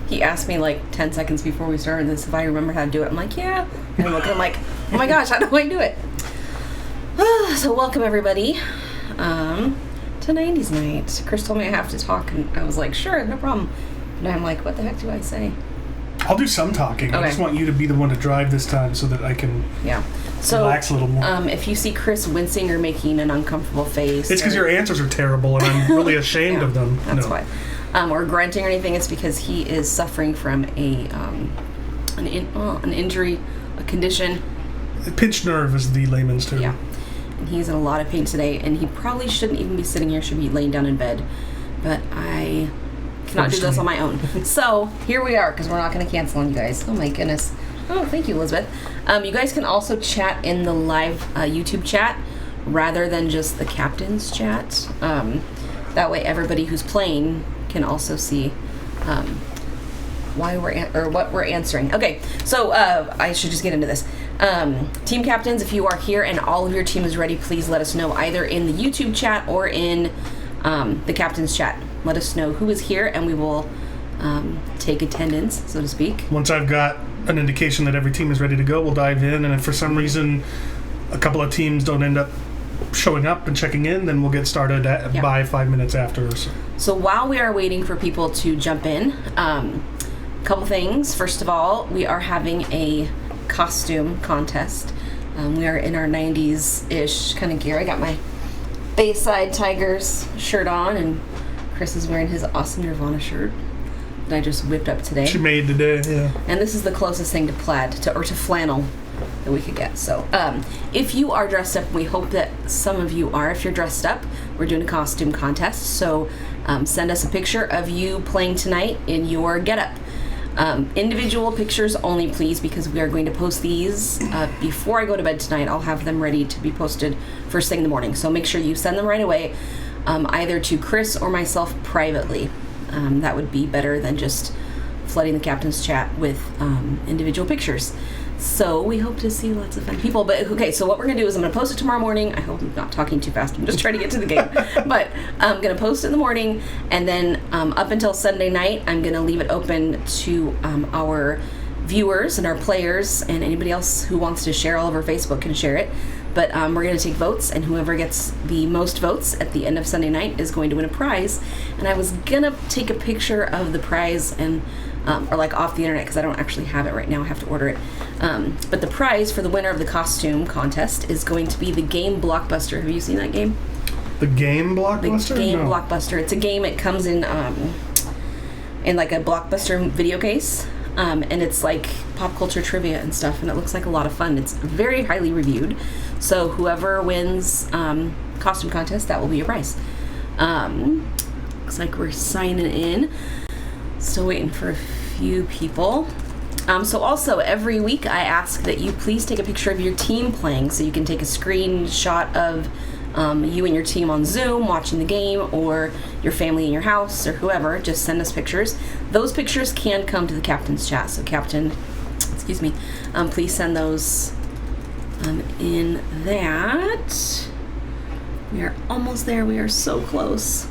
He asked me like 10 seconds before we started this if I remember how to do it. I'm like, yeah. And I'm like, oh my gosh, how do I do it? So welcome everybody to 90s Night. Chris told me I have to talk, and I was like, sure, no problem. And I'm like, what the heck do I say? I'll do some talking. Okay. I just want you to be the one to drive this time so that I can relax a little more. If you see Chris wincing or making an uncomfortable face... It's because your answers are terrible, and I'm really ashamed of them. That's why. Or grunting or anything, it's because he is suffering from an injury, a condition. A pinched nerve is the layman's term. Yeah. And he's in a lot of pain today, and he probably shouldn't even be sitting here, should be laying down in bed. But I cannot do this on my own. So, here we are, because we're not going to cancel on you guys. Oh my goodness. Oh, thank you, Elizabeth. You guys can also chat in the live YouTube chat, rather than just the captain's chat. That way everybody who's playing can also see why what we're answering. Okay, so I should just get into this. Team captains, if you are here and all of your team is ready, please let us know either in the YouTube chat or in the captain's chat. Let us know who is here, and we will take attendance, so to speak. Once I've got an indication that every team is ready to go, we'll dive in, and if for some reason a couple of teams don't end up showing up and checking in, then we'll get started by 5 minutes after or so. So while we are waiting for people to jump in, a couple things. First of all, we are having a costume contest. We are in our 90s-ish kind of gear. I got my Bayside Tigers shirt on, and Chris is wearing his awesome Nirvana shirt that I just whipped up today. She made today, yeah. And this is the closest thing to plaid, to flannel that we could get. So if you are dressed up, we hope that some of you are. If you're dressed up, we're doing a costume contest. So send us a picture of you playing tonight in your getup. Individual pictures only, please, because we are going to post these before I go to bed tonight. I'll have them ready to be posted first thing in the morning. So make sure you send them right away, either to Chris or myself privately. That would be better than just flooding the captain's chat with individual pictures. So we hope to see lots of fun people. But okay, so what we're going to do is I'm going to post it tomorrow morning. I hope I'm not talking too fast. I'm just trying to get to the game. But I'm going to post it in the morning, and then up until Sunday night, I'm going to leave it open to our viewers and our players and anybody else who wants to share all over Facebook can share it. But we're going to take votes, and whoever gets the most votes at the end of Sunday night is going to win a prize. And I was going to take a picture of the prize and or like off the internet, because I don't actually have it right now. I have to order it. But the prize for the winner of the costume contest is going to be the game Blockbuster. Have you seen that game? The game Blockbuster? The game Blockbuster. It's a game. It comes in like a Blockbuster video case. And it's like pop culture trivia and stuff, and it looks like a lot of fun. It's very highly reviewed. So whoever wins costume contest, that will be your prize. Looks like we're signing in. Still waiting for a few people. So also, every week I ask that you please take a picture of your team playing, so you can take a screenshot of you and your team on Zoom watching the game, or your family in your house, or whoever. Just send us pictures. Those pictures can come to the captain's chat. So Captain, please send those in that. We are almost there. We are so close.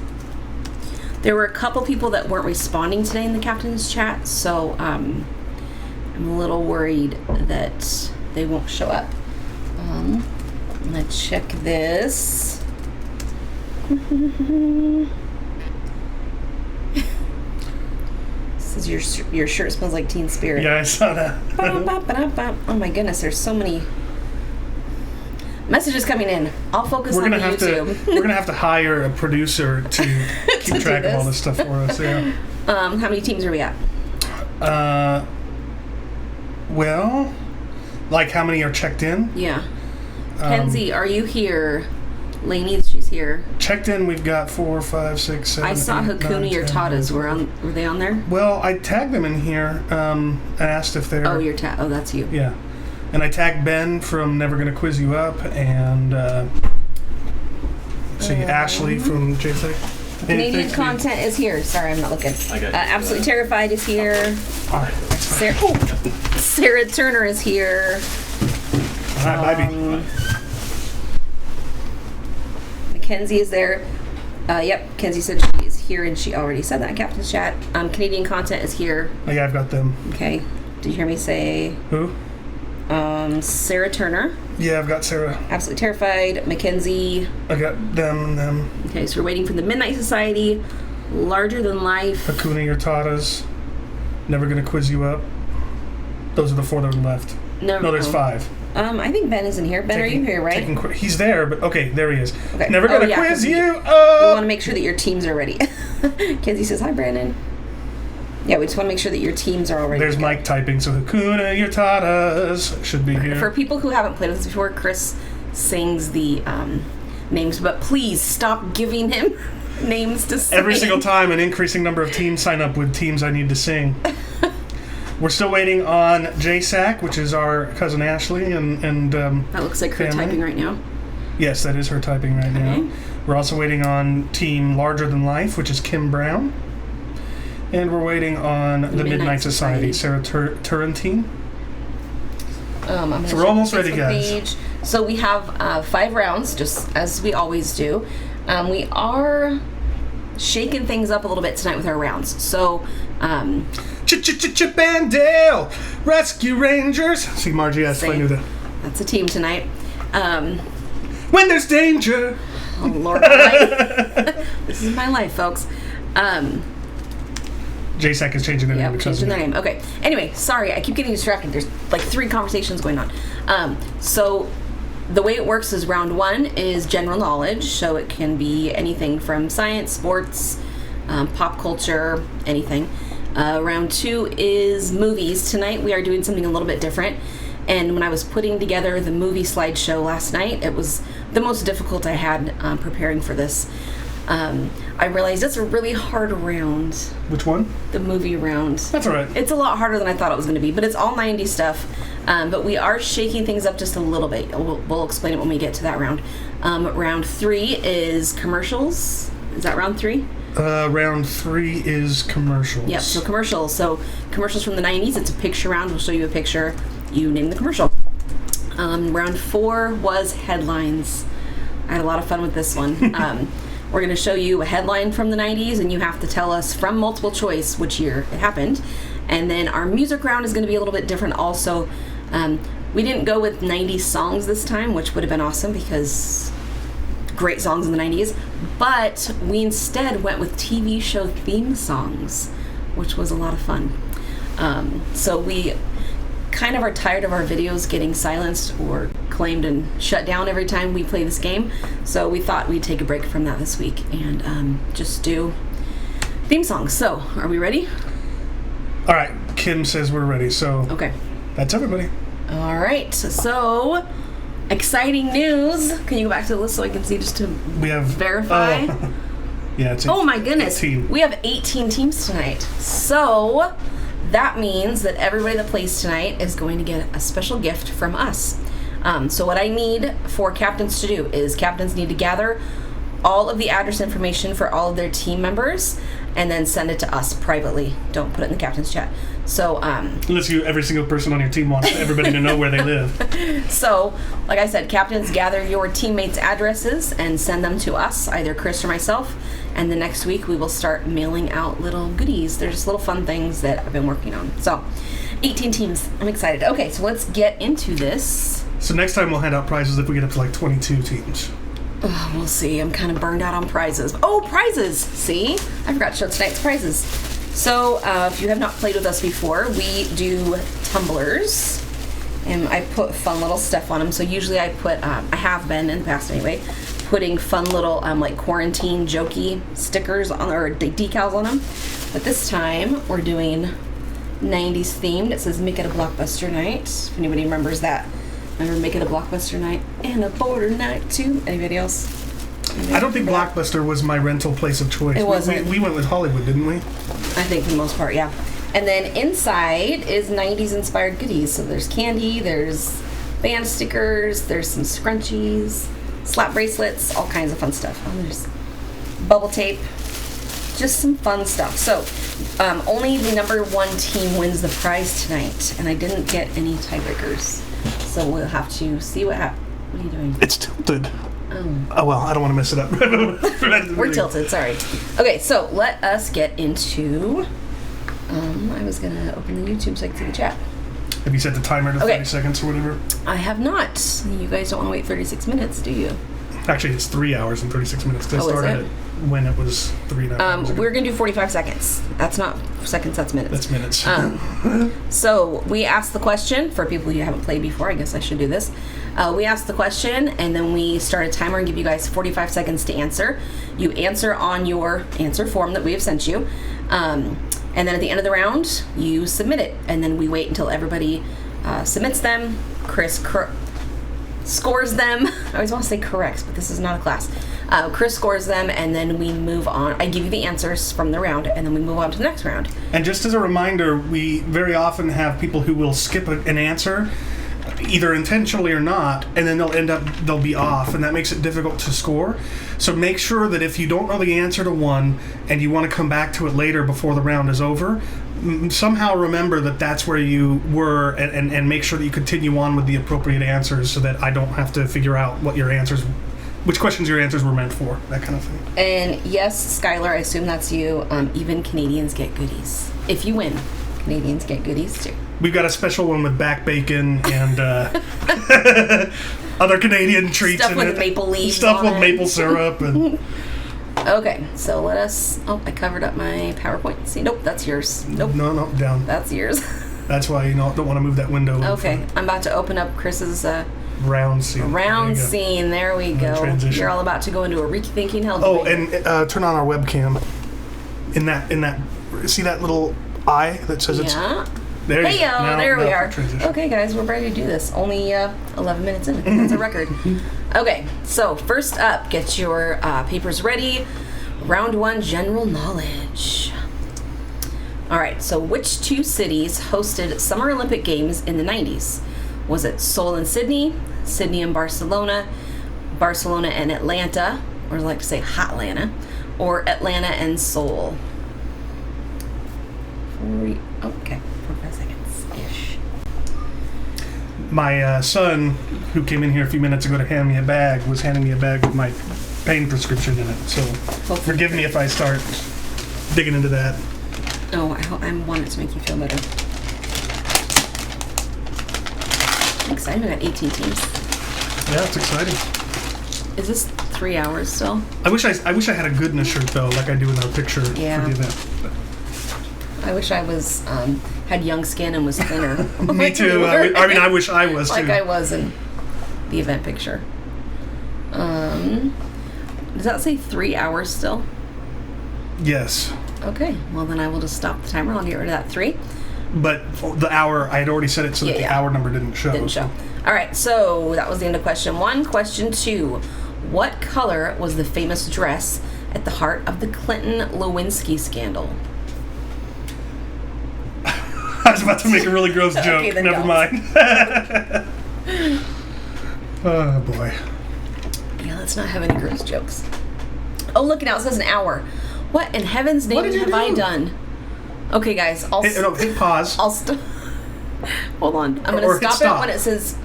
There were a couple people that weren't responding today in the captain's chat, so I'm a little worried that they won't show up. Let's check this. Says your shirt smells like Teen Spirit. Yeah, I saw that. Oh my goodness, there's so many messages coming in. I'll focus on YouTube. We're gonna have to hire a producer to keep track of all this stuff for us. Yeah. How many teams are we at? Well, like how many are checked in? Yeah. Kenzie, are you here? Lainey, she's here. Checked in, we've got 4, 5, 6, 7. I saw Hakuni or Tatas. Were they on there? Well, I tagged them in here and asked if they're. Oh, oh, that's you. Yeah. And I tagged Ben from Never Gonna Quiz You Up, and Ashley from JTech. Canadian content is here. Sorry, I'm not looking. Absolutely Terrified is here. All right. Sarah Turner is here. All right, bye. Mackenzie is there. Yep, Kenzie said she is here, and she already said that in Captain's Chat. Canadian Content is here. Oh, yeah, I've got them. Okay. Did you hear me say? Who? Sarah Turner. Yeah, I've got Sarah. Absolutely Terrified. Mackenzie. I got them. Okay, so we're waiting for the Midnight Society. Larger Than Life. Hakuna Yurtadas. Never Gonna Quiz You Up. Those are the 4 that are left. No, there's 5. I think Ben isn't here. Ben, are you here, right? He's there, but okay, there he is. Okay. Never Gonna Quiz You We Up. want to make sure that your teams are ready. Kenzie says, hi, Brandon. Yeah, we just want to make sure that your teams are all ready. There's Mike typing, so Hakuna Yurtadas should be here. For people who haven't played with us before, Chris sings the names, but please stop giving him names to sing. Every single time, an increasing number of teams sign up with teams I need to sing. We're still waiting on JSAC, which is our cousin Ashley, and that looks like her typing right now. Yes, that is her typing right now. We're also waiting on Team Larger Than Life, which is Kim Brown. And we're waiting on the Midnight Society, Sarah Turrentine. So we're almost ready, guys. So we have 5 rounds, just as we always do. We are shaking things up a little bit tonight with our rounds. So, Chip and Dale, Rescue Rangers. See, Margie, I knew that. That's a team tonight. When there's danger. Oh, Lord, my life. This is my life, folks. JSAC is changing their name. Yeah, changing their name. Okay. Anyway, sorry, I keep getting distracted. There's like 3 conversations going on. So the way it works is round 1 is general knowledge. So it can be anything from science, sports, pop culture, anything. Round 2 is movies. Tonight we are doing something a little bit different. And when I was putting together the movie slideshow last night, it was the most difficult I had preparing for this. I realized it's a really hard round. Which one? The movie round. That's all right. It's a lot harder than I thought it was going to be, but it's all 90s stuff. But we are shaking things up just a little bit. We'll explain it when we get to that round. Round 3 is commercials. Is that round 3? Round 3 is commercials. Yep, so commercials. So commercials from the 90s. It's a picture round. We'll show you a picture. You name the commercial. Round 4 was headlines. I had a lot of fun with this one. We're going to show you a headline from the 90s, and you have to tell us from multiple choice which year it happened. And then our music round is going to be a little bit different also. We didn't go with 90s songs this time, which would have been awesome because great songs in the 90s. But we instead went with TV show theme songs, which was a lot of fun. So we kind of are tired of our videos getting silenced or claimed and shut down every time we play this game, so we thought we'd take a break from that this week and just do theme songs. So are we ready? All right, Kim says we're ready, so okay, that's everybody. All right, so exciting news. Can you go back to the list so I can see just to verify? Yeah, it's oh my goodness, 18. We have 18 teams tonight, so that means that everybody that plays tonight is going to get a special gift from us. So what I need for captains to do is captains need to gather all of the address information for all of their team members and then send it to us privately. Don't put it in the captain's chat. So unless every single person on your team wants everybody to know where they live. So like I said, captains, gather your teammates' addresses and send them to us, either Chris or myself, and the next week we will start mailing out little goodies. They're just little fun things that I've been working on. So 18 teams. I'm excited. Okay, so let's get into this. So next time we'll hand out prizes if we get up to like 22 teams. Oh, we'll see. I'm kind of burned out on prizes. Oh, prizes! See? I forgot to show tonight's prizes. So, if you have not played with us before, we do tumblers. And I put fun little stuff on them. So usually I put, I have been in the past anyway, putting fun little like quarantine jokey stickers on, or decals on them. But this time we're doing 90s themed. It says make it a blockbuster night. If anybody remembers that. Remember Make It a Blockbuster Night and a Border Night too? Anybody else? I don't think Blockbuster was my rental place of choice. It wasn't. We went with Hollywood, didn't we? I think for the most part, yeah. And then inside is 90s inspired goodies. So there's candy, there's band stickers, there's some scrunchies, slap bracelets, all kinds of fun stuff. Oh, there's bubble tape, just some fun stuff. So only the number 1 team wins the prize tonight, and I didn't get any tiebreakers. So we'll have to see what happens. What are you doing? It's tilted. Oh, Oh well, I don't want to mess it up. We're tilted, sorry. Okay, so let us get into... I was going to open the YouTube so I could see the chat. Have you set the timer to 30 seconds or whatever? I have not. You guys don't want to wait 36 minutes, do you? Actually, it's 3 hours and 36 minutes. I started it when it was 3.5 hours ago. We're going to do 45 seconds. That's not seconds, that's minutes. That's minutes. So we asked the question, for people who haven't played before, I guess I should do this. We asked the question, and then we start a timer and give you guys 45 seconds to answer. You answer on your answer form that we have sent you. And then at the end of the round, you submit it. And then we wait until everybody submits them. Chris scores them. I always want to say corrects, but this is not a class. Chris scores them, and then we move on. I give you the answers from the round, and then we move on to the next round. And just as a reminder, we very often have people who will skip an answer, either intentionally or not, and then they'll be off, and that makes it difficult to score. So make sure that if you don't know the answer to one and you want to come back to it later before the round is over, somehow remember that that's where you were, and make sure that you continue on with the appropriate answers so that I don't have to figure out which questions your answers were meant for, that kind of thing. And yes, Skylar, I assume that's you. Even Canadians get goodies. If you win, Canadians get goodies too. We've got a special one with back bacon and other Canadian treats Stuff in with it. maple leaves Stuff on with it. maple syrup. And Okay, so let us... Oh, I covered up my PowerPoint. See, nope, that's yours. Nope, no, down. that's yours. That's why you don't want to move that window. Okay, I'm about to open up Chris's round scene. round scene. There we go. Transition. You're all about to go into a rethinking hell. Oh, and turn on our webcam. In that, see that little eye that says it's... Yeah. There you Hey, go. yo, there we are. Transition. Okay, guys, we're ready to do this. Only 11 minutes in. I think that's a record. Okay, so first up, get your papers ready. Round 1, general knowledge. All right, so which two cities hosted Summer Olympic Games in the 90s? Was it Seoul and Sydney, Sydney and Barcelona, Barcelona and Atlanta, or I like to say Hotlanta, or Atlanta and Seoul? Okay, 45 seconds-ish. My son, who came in here a few minutes ago to hand me a bag, was handing me a bag with my pain prescription in it. So forgive me if I start digging into that. Oh, I want it to make you feel better. I'm excited. We got 18 teams. Yeah, it's exciting. Is this 3 hours still? I wish I had a goodness shirt though, like I do in our picture Yeah. for the event. I wish I was had young skin and was thinner. Me Like too. you were. I mean, I wish I was Like too. I was in the event picture. Does that say 3 hours still? Yes, Okay. Well, then I will just stop the timer. I'll get rid of that 3. but the hour I had already set it so that the Yeah. hour number didn't show. Didn't show. All right. So that was the end of question 1. Question 2. What color was the famous dress at the heart of the Clinton-Lewinsky scandal? I was about to make a really gross joke. Okay, then Never don't. mind. Oh boy. Yeah, let's not have any gross jokes. Oh, look, now it says an hour. What in heaven's name What did you have I do? done? Okay, guys, Hit pause. I'll stop. Hold on. I'm Or going to hit stop it stop. when it says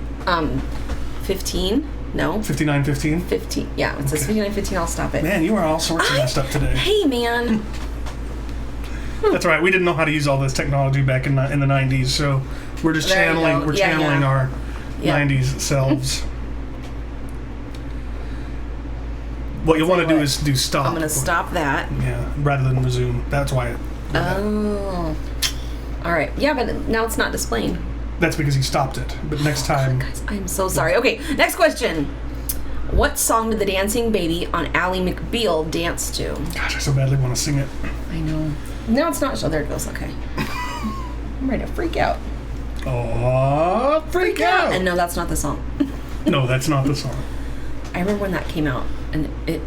15. No, 59:15. 15. Yeah, when it says Okay. 59:15, I'll stop it. Man, you are all sorts of messed up today. Hey, man. That's right. We didn't know how to use all this technology back in the 90s, so we're just There you channeling. go. We're Yeah, channeling yeah. our Yeah. 90s selves. What you'll want to do what. is do stop. I'm going to stop that. Yeah, rather than resume. That's why. Oh. All right. Yeah, but now it's not displaying. That's because you stopped it. But next time, Guys, I'm so sorry. Okay, next question. What song did the dancing baby on Ally McBeal dance to? gosh, I so badly want to sing it. I know. No, it's not. Oh, there it goes. Okay. I'm ready to freak out. Oh, freak out! And no, that's not the song. No, that's not the song. I remember when that came out, and it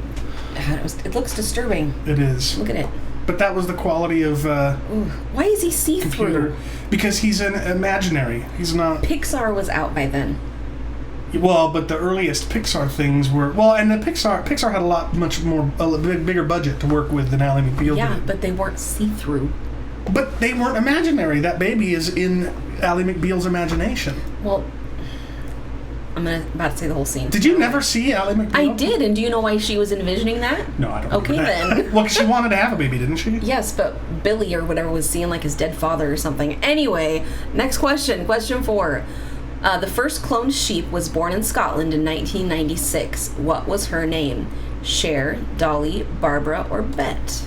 looks disturbing. It is. Look at it. But that was the quality of Ooh. Why is he see-through? computer. Because he's an imaginary. He's not. Pixar was out by then. Well, but the earliest Pixar things were and the Pixar had a bigger budget to work with than Ally McBeal Yeah, did. but they weren't see-through. But they weren't imaginary. That baby is in Ally McBeal's imagination. Well, about to say the whole scene. Did you never see Ally McBeal? I did, and do you know why she was envisioning that? No, I don't. Okay, then. Well, 'cause she wanted to have a baby, didn't she? Yes, but Billy or whatever was seeing like his dead father or something. Anyway, next question. Question 4. The first cloned sheep was born in Scotland in 1996. What was her name? Cher, Dolly, Barbara, or Bet?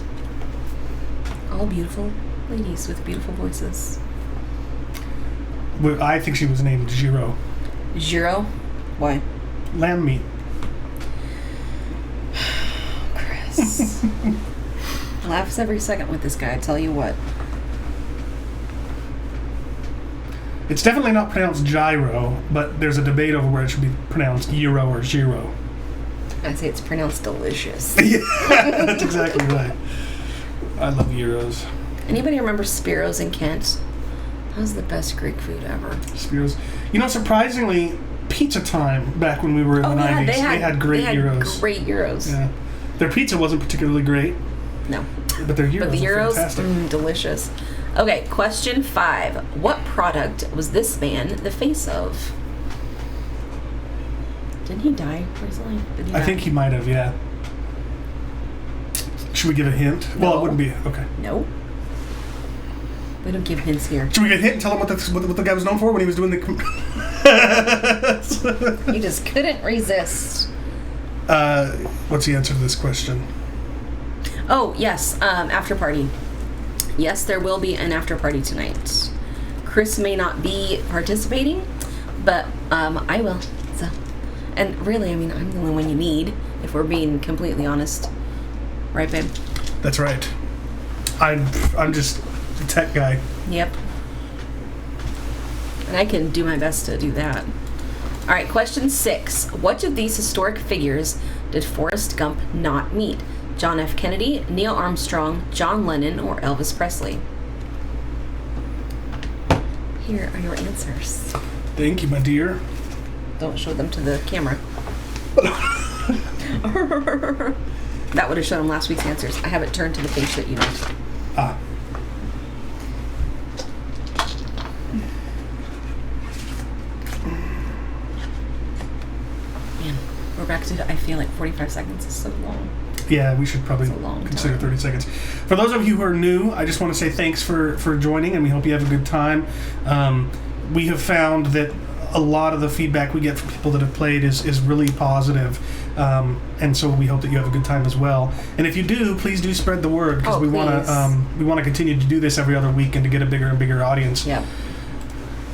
All beautiful ladies with beautiful voices. Well, I think she was named Giro. Giro? Why? Lamb meat. Chris. Laughs every second with this guy, I tell you what. It's definitely not pronounced gyro, but there's a debate over where it should be pronounced gyro or giro. I say it's pronounced delicious. Yeah, that's exactly right. I love gyros. Anybody remember Spiro's in Kent? That was the best Greek food ever. Spiros. You know, surprisingly, Pizza Time back when we were in the 90s, they had great gyros. Great gyros. Yeah. Their pizza wasn't particularly great. No. But their gyros, But the gyros, were fantastic. Delicious. Okay, question 5. What product was this man the face of? Didn't he die recently? Did he I die? think he might have, yeah. Should we give a hint? No. Well, it wouldn't be. Okay. No. We don't give hints here. Should we get a hint and tell him what the guy was known for when he was doing the... You just couldn't resist. What's the answer to this question? Oh, yes. After party. Yes, there will be an after party tonight. Chris may not be participating, but I will. So, and really, I mean, I'm the only one you need, if we're being completely honest. Right, babe? That's right. I'm just a tech guy. Yep. And I can do my best to do that. All right, question 6. Which of these historic figures did Forrest Gump not meet? John F. Kennedy, Neil Armstrong, John Lennon, or Elvis Presley? Here are your answers. Thank you, my dear. Don't show them to the camera. That would have shown them last week's answers. I have it turned to the page that you know. Ah. Man, we're back to, I feel like 45 seconds is so long. Yeah, we should probably It's a long consider time. 30 seconds. For those of you who are new, I just want to say thanks for joining, and we hope you have a good time. We have found that a lot of the feedback we get from people that have played is really positive, and so we hope that you have a good time as well. And if you do, please do spread the word, because we want to continue to do this every other week and to get a bigger and bigger audience. Yeah.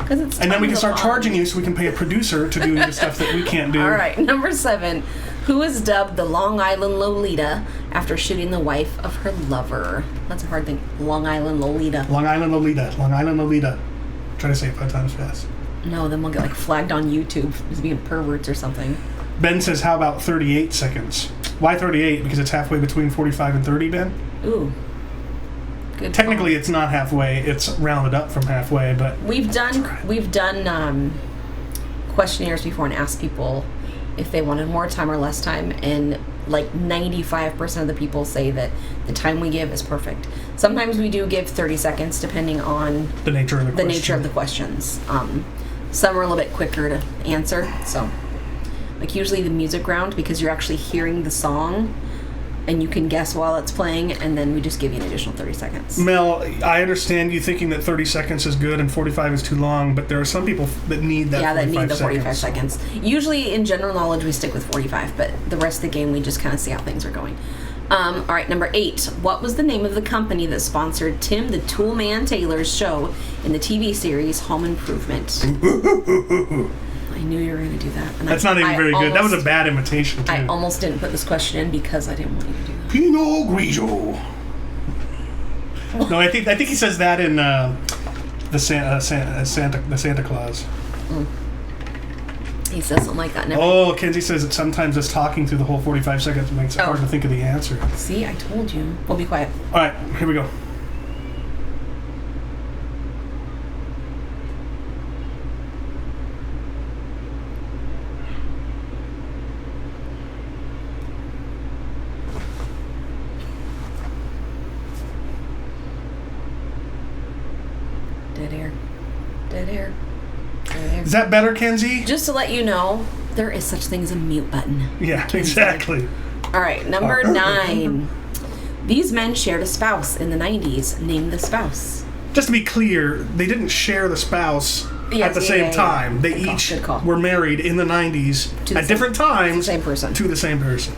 It's And then we can start fun. charging you so we can pay a producer to do the stuff that we can't do. All right, number 7. Who is dubbed the Long Island Lolita after shooting the wife of her lover? That's a hard thing. Long Island Lolita. Long Island Lolita. Long Island Lolita. Try to say it 5 times fast. No, then we'll get like flagged on YouTube as being perverts or something. Ben says, how about 38 seconds? Why 38? Because it's halfway between 45 and 30, Ben? Ooh. Good. Technically, it's not halfway. It's rounded up from halfway, but... We've done questionnaires before and asked people if they wanted more time or less time, and like 95% of the people say that the time we give is perfect. Sometimes we do give 30 seconds depending on the nature of the question. nature of the questions. Some are a little bit quicker to answer, so like usually the music round, because you're actually hearing the song and you can guess while it's playing, and then we just give you an additional 30 seconds. Mel, I understand you thinking that 30 seconds is good and 45 is too long, but there are some people that need that 45 that need the 45 seconds. Usually in general knowledge we stick with 45, but the rest of the game we just kind of see how things are going. All right, number 8. What was the name of the company that sponsored Tim the Toolman Taylor's show in the TV series Home Improvement? I knew you were going to do that. And That's not even very good. That was a bad imitation, too. I almost didn't put this question in because I didn't want you to do that. Pinot Grigio. No, I think he says that in the Santa Claus. He says something like that. Oh, Kenzie says that sometimes us talking through the whole 45 seconds makes it hard to think of the answer. See, I told you. We'll be quiet. All right, here we go. Dead air. Dead air. Dead air. that better, Kenzie? Just to let you know, there is such thing as a mute button. Yeah, exactly. All right, number 9. These men shared a spouse in the 90s. Name the spouse. Just to be clear, they didn't share the spouse at the same time. They each were married in the 90s at different times to the same person.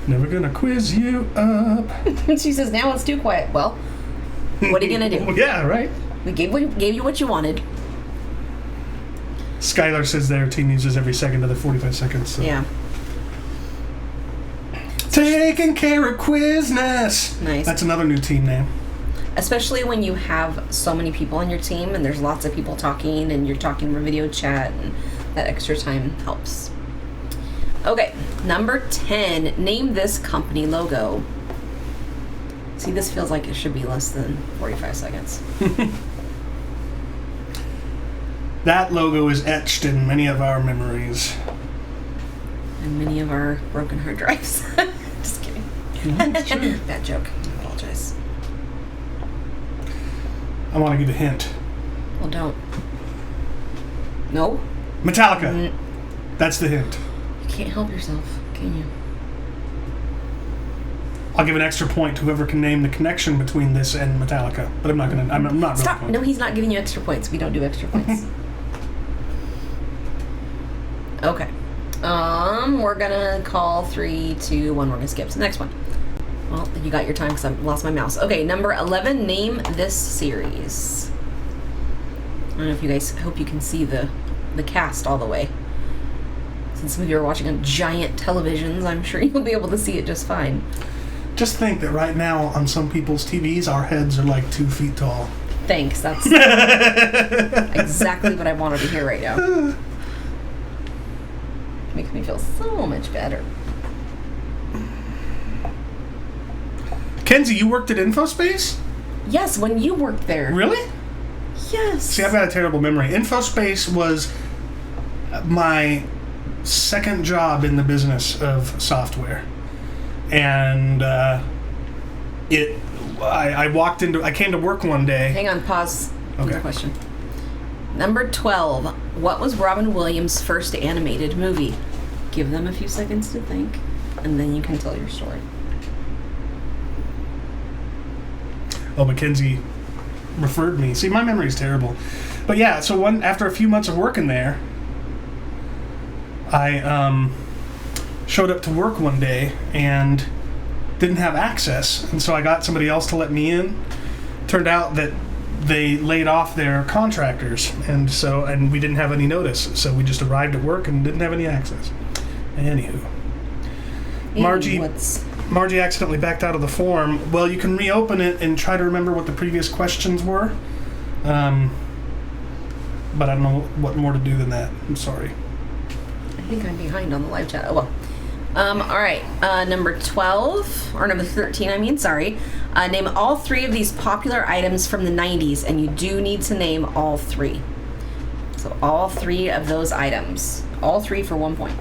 Never gonna quiz you up. She says, now it's too quiet. Well, what are you gonna do? Yeah, right. We gave you what you wanted. Skylar says their team uses every second of the 45 seconds. So. Yeah. Taking care of Quizness. Nice. That's another new team name. Especially when you have so many people on your team and there's lots of people talking and you're talking over video chat, and that extra time helps. Okay, number 10. Name this company logo. See, this feels like it should be less than 45 seconds. That logo is etched in many of our memories. And many of our broken hard drives. Just kidding. Bad joke. I apologize. I want to give a hint. Well, don't. No? Metallica. That's the hint. You can't help yourself, can you? I'll give an extra point to whoever can name the connection between this and Metallica. But I'm not gonna. I'm not. Stop! Really No, he's not giving you extra points. We don't do extra points. Okay. We're gonna call 3, 2, 1. We're gonna skip to the next one. Well, you got your time because I lost my mouse. Okay, number 11. Name this series. I don't know if you guys. Hope you can see the cast all the way. Since some of you are watching on giant televisions, I'm sure you'll be able to see it just fine. Just think that right now on some people's TVs, our heads are like 2 feet tall. Thanks. That's exactly what I wanted to hear right now. Makes me feel so much better. Kenzie, you worked at InfoSpace? Yes, when you worked there. Really? Yes. See, I've got a terrible memory. InfoSpace was my second job in the business of software. And I came to work one day. Hang on, pause. Okay. Another question. Number 12. What was Robin Williams' first animated movie? Give them a few seconds to think, and then you can tell your story. Oh, Mackenzie referred me. See, my memory is terrible. But yeah, so after a few months of working there, I showed up to work one day and didn't have access, and so I got somebody else to let me in. Turned out that they laid off their contractors, and we didn't have any notice, so we just arrived at work and didn't have any access. Anywho, Margie accidentally backed out of the form. Well, you can reopen it and try to remember what the previous questions were, but I don't know what more to do than that. I'm sorry. I think I'm behind on the live chat. Oh well. All right, number 12, or number 13, I mean, sorry. Name all 3 of these popular items from the 90s, and you do need to name all 3. So all 3 of those items. All 3 for 1 point.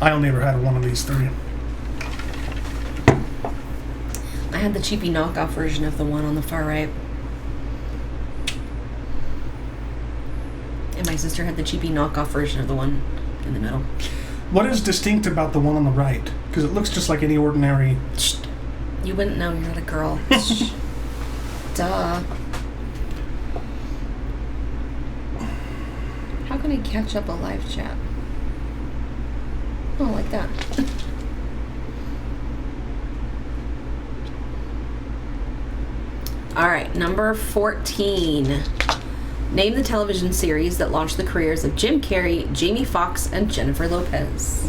I only ever had one of these 3. I had the cheapy knockoff version of the one on the far right. And my sister had the cheapy knockoff version of the one in the middle. What is distinct about the one on the right? Because it looks just like any ordinary... Shh. You wouldn't know, you're not a girl. Duh. How can I catch up a live chat? Oh, like that. All right, number 14. Name the television series that launched the careers of Jim Carrey, Jamie Foxx, and Jennifer Lopez.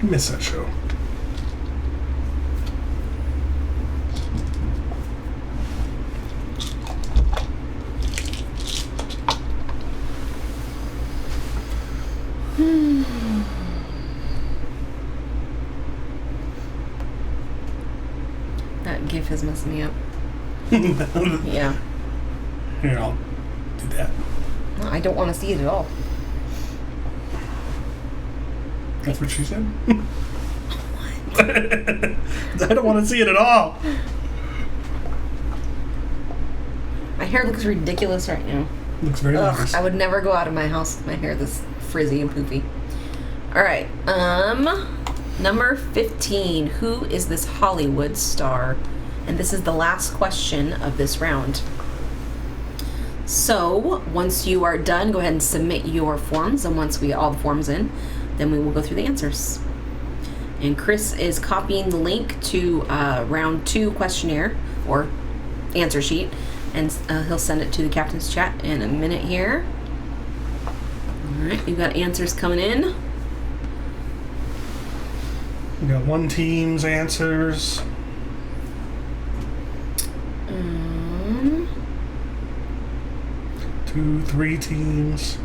I miss that show. That GIF is messing me up. Yeah. Here, I'll do that. I don't want to see it at all. That's what she said. I don't want to see it at all. My hair looks ridiculous right now. Looks very nice. I would never go out of my house with my hair this frizzy and poofy. All right. Number 15. Who is this Hollywood star? And this is the last question of this round. So, once you are done, go ahead and submit your forms. And once we get all the forms in, then we will go through the answers. And Chris is copying the link to round 2 questionnaire or answer sheet. And he'll send it to the captain's chat in a minute here. All right, we've got answers coming in. We got one team's answers. 2, 3 teams.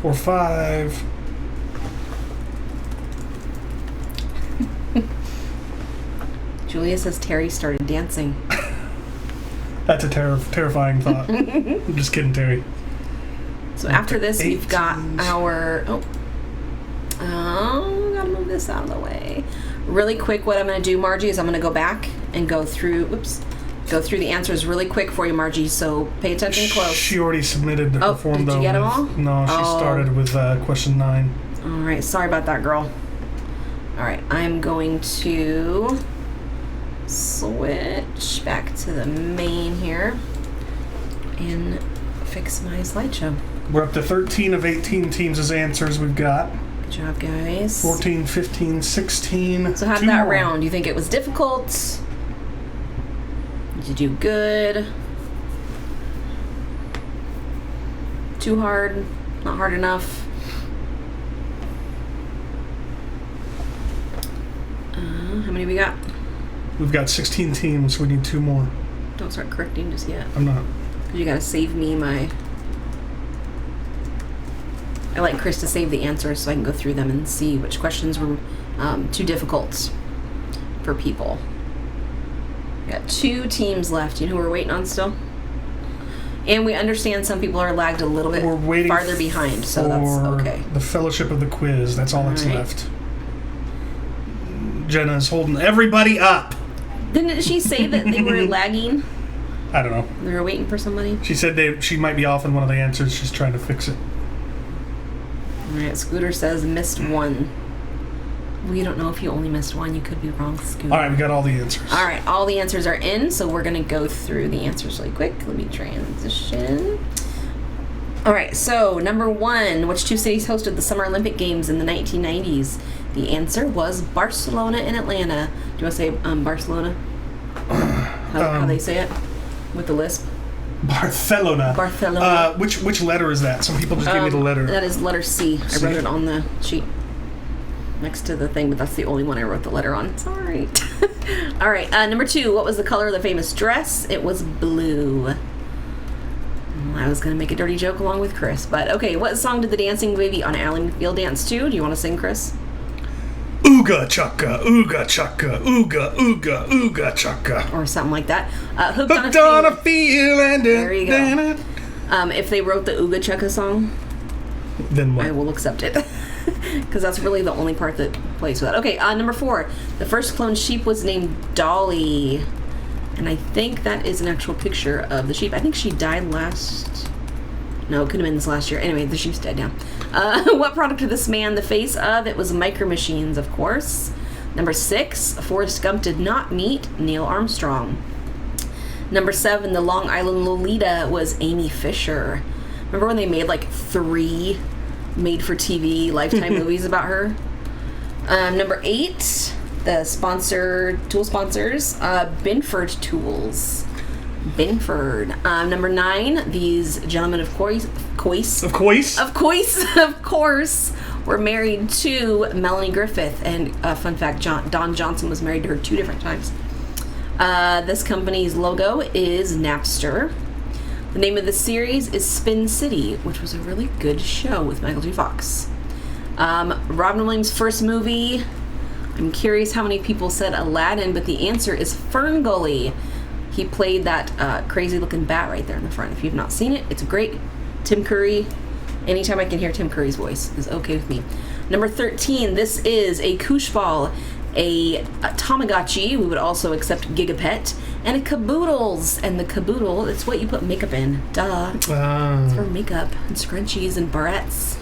4, 5. Julia says Terry started dancing. That's a terrifying thought. I'm just kidding, Terry. So after this, 8 we've got teams. our... gotta move this out of the way. Really quick, what I'm going to do, Margie, is I'm going to go back and go through the answers really quick for you, Margie, so pay attention close. She already submitted her form, did though. you get them all? No, she started with question 9. All right, sorry about that, girl. All right, I'm going to switch back to the main here and fix my slideshow. We're up to 13 of 18 teams' answers we've got. Good job, guys. 14, 15, 16. So how'd 2 that more. round? Do you think it was difficult? Did you do good? Too hard? Not hard enough? How many we got? We've got 16 teams. We need 2 more. Don't start correcting just yet. I'm not. You gotta save me my... I like Chris to save the answers so I can go through them and see which questions were too difficult for people. We got 2 teams left. You know who we're waiting on still? And we understand some people are lagged a little bit We're waiting farther behind, so for that's okay. the Fellowship of the Quiz. That's all that's All right. left. Jenna's holding everybody up. Didn't she say that they were lagging? I don't know. They were waiting for somebody? She said she might be off in one of the answers. She's trying to fix it. Alright, Scooter says missed 1. We don't know if you only missed 1. You could be wrong, Scooter. All right, we got all the answers. Alright, all the answers are in, so we're going to go through the answers really quick. Let me transition. Alright, so number 1, which 2 cities hosted the Summer Olympic Games in the 1990s? The answer was Barcelona and Atlanta. Do you want to say Barcelona? How they say it? With the lisp? Barcelona. Barcelona. Which letter is that? Some people just gave me the letter. That is letter C. I C? wrote it on the sheet next to the thing, but that's the only one I wrote the letter on. Sorry. All right. Number 2. What was the color of the famous dress? It was blue. Well, I was going to make a dirty joke along with Chris, but okay. What song did the dancing baby on Alleyfield dance to? Do you want to sing, Chris? Ooga chaka, ooga chaka, ooga, ooga, ooga chaka. Or something like that. Hooked Hooked on a feeling. There you go. If they wrote the Ooga Chukka song, Then I what? will accept it. Because that's really the only part that plays with that. Okay, number 4. The first cloned sheep was named Dolly. And I think that is an actual picture of the sheep. I think she died last... No, it could have been this last year. Anyway, the sheep's dead now. What product did this man the face of? It was Micro Machines, of course. Number 6. Forrest Gump did not meet Neil Armstrong. Number 7. The Long Island Lolita was Amy Fisher. Remember when they made like 3 made-for-TV Lifetime movies about her? Number 8, the tool sponsors, Binford Tools. Binford. Number 9, these gentlemen of course, were married to Melanie Griffith. And fun fact, Don Johnson was married to her 2 different times. This company's logo is Napster. The name of the series is Spin City, which was a really good show with Michael J. Fox. Robin Williams' first movie. I'm curious how many people said Aladdin, but the answer is Ferngully. He played that crazy-looking bat right there in the front. If you've not seen it, it's great. Tim Curry. Anytime I can hear Tim Curry's voice is okay with me. Number 13, this is a koosh ball, a Tamagotchi, we would also accept Gigapet, and a Caboodles. And the Caboodle, it's what you put makeup in. Duh. It's for makeup and scrunchies and barrettes.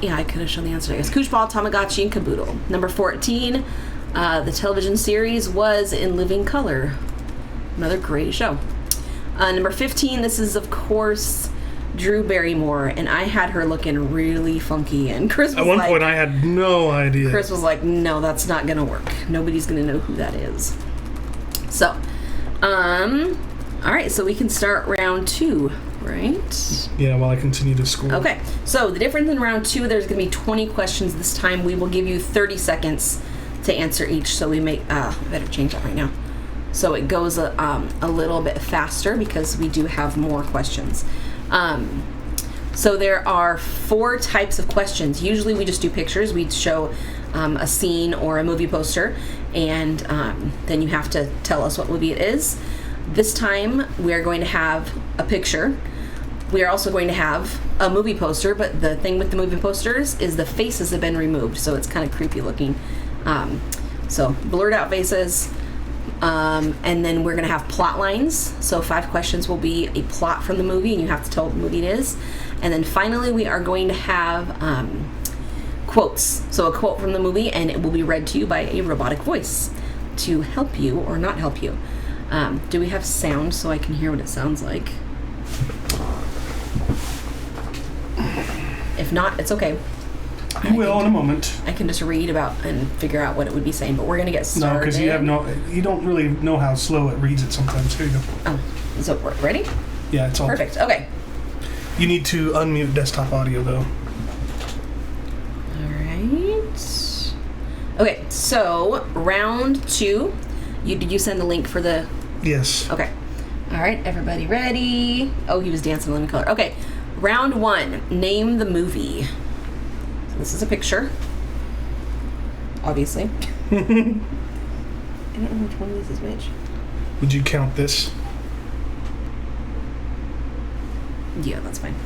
Yeah, I could have shown the answer. I guess koosh ball, Tamagotchi, and Caboodle. Number 14, the television series was In Living Color. Another great show. Number 15, this is, of course, Drew Barrymore, and I had her looking really funky, and Chris was at one point I had no idea. Chris was like, no, that's not gonna work. Nobody's gonna know who that is. So, all right, so we can start round 2, right? Yeah, while I continue to score. Okay, so the difference in round 2, there's gonna be 20 questions this time. We will give you 30 seconds to answer each, so we make, better change that right now. So it goes a little bit faster because we do have more questions. So there are 4 types of questions. Usually we just do pictures. We show a scene or a movie poster, and then you have to tell us what movie it is. This time we're going to have a picture. We are also going to have a movie poster, but the thing with the movie posters is the faces have been removed, so it's kind of creepy looking. So blurred out faces. And then we're going to have plot lines. So 5 questions will be a plot from the movie, and you have to tell what movie it is. And then finally, we are going to have quotes. So a quote from the movie, and it will be read to you by a robotic voice to help you or not help you. Do we have sound so I can hear what it sounds like? If not, it's okay. You will in a moment. I can just read about and figure out what it would be saying, but we're gonna get started. No, because you don't really know how slow it reads it sometimes. Here you go. Oh, so we're ready? Yeah, it's all perfect. Okay. You need to unmute desktop audio though. All right. Okay, so round 2. Did you send the link for the? Yes. Okay. All right, everybody ready? Oh, he was dancing in living color. Okay, round 1. Name the movie. This is a picture, obviously. I don't know which one of these is which. Would you count this? Yeah, that's fine.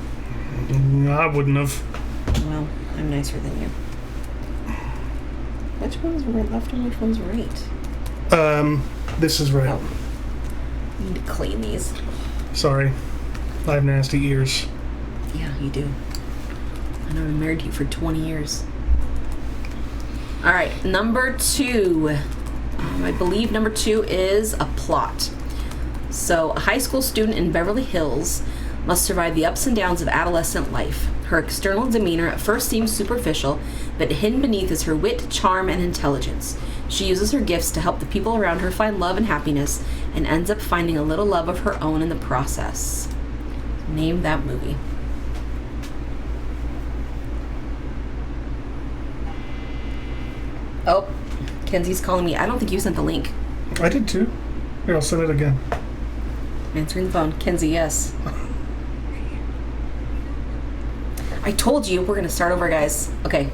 I wouldn't have. Well, I'm nicer than you. Which one's left and which one's right? This is right. Oh. You need to clean these. Sorry. I have nasty ears. Yeah, you do. I know, I've been married to you for 20 years. All right, number 2. I believe number 2 is a plot. So, a high school student in Beverly Hills must survive the ups and downs of adolescent life. Her external demeanor at first seems superficial, but hidden beneath is her wit, charm, and intelligence. She uses her gifts to help the people around her find love and happiness, and ends up finding a little love of her own in the process. Name that movie. Oh, Kenzie's calling me. I don't think you sent the link. I did too. Here, I'll send it again. Answering the phone. Kenzie, yes. I told you we're going to start over, guys. Okay.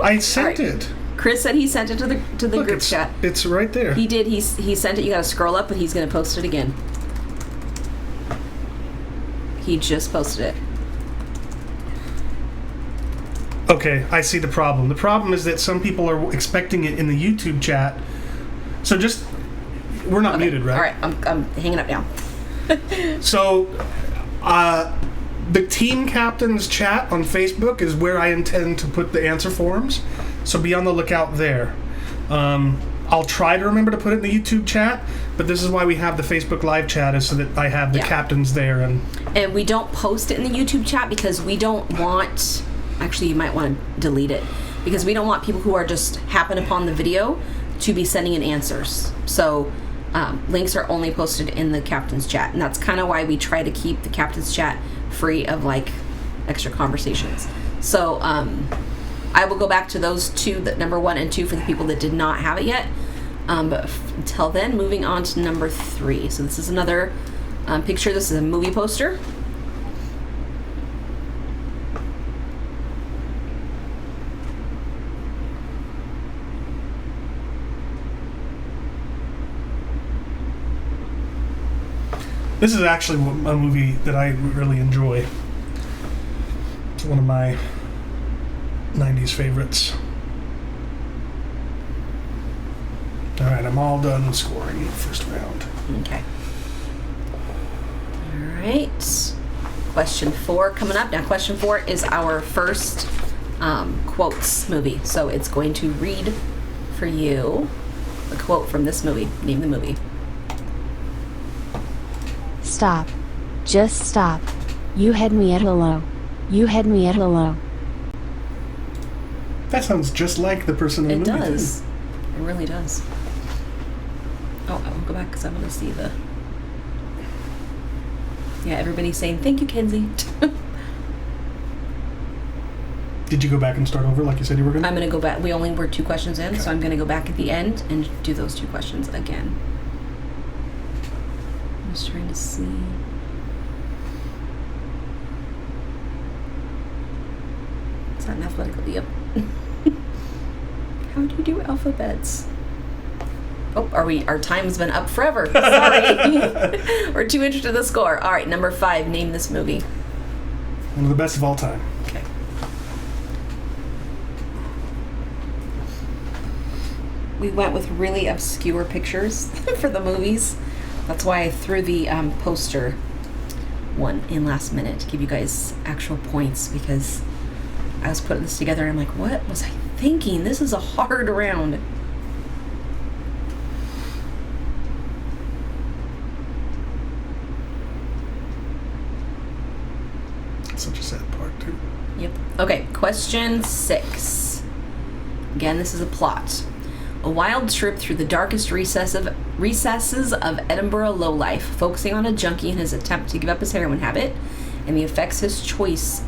I sent right. it. Chris said he sent it to the Look, group chat. It's right there. He did. He sent it. You got to scroll up, but he's going to post it again. He just posted it. Okay, I see the problem. The problem is that some people are expecting it in the YouTube chat. So just, we're not muted, right? All right, I'm hanging up now. So, the team captain's chat on Facebook is where I intend to put the answer forms. So be on the lookout there. I'll try to remember to put it in the YouTube chat, but this is why we have the Facebook live chat, is so that I have the captains there. And we don't post it in the YouTube chat because we don't want... Actually, you might want to delete it because we don't want people who are just happen upon the video to be sending in answers. So links are only posted in the captain's chat, and that's kind of why we try to keep the captain's chat free of like extra conversations. So I will go back to those 2, number 1 and 2, for the people that did not have it yet. But until then, moving on to number 3. So this is another picture. This is a movie poster. This is actually a movie that I really enjoy. It's one of my 90s favorites. All right, I'm all done scoring the first round. Okay. All right. Question 4 coming up. Now, question 4 is our first quotes movie. So it's going to read for you a quote from this movie. Name the movie. Stop. Just stop. You had me at hello. You had me at hello. That sounds just like the person in the It movie. does. It really does. Oh, I won't go back because I want to see the... Yeah, everybody's saying, thank you, Kenzie. Did you go back and start over like you said you were going to? I'm going to go back. We only were 2 questions in, so I'm going to go back at the end and do those 2 questions again. I'm just trying to see. Is that an alphabetical? Yep. How do you do alphabets? Oh, our time's been up forever. Sorry. We're too interested in the score. All right, number 5. Name this movie. One of the best of all time. Okay. We went with really obscure pictures for the movies. That's why I threw the poster one in last minute to give you guys actual points, because I was putting this together and I'm like, what was I thinking? This is a hard round. Such a sad part, too. Yep. Okay, question 6. Again, this is a plot. A wild trip through the darkest recesses of Edinburgh lowlife, focusing on a junkie in his attempt to give up his heroin habit and the effects his choice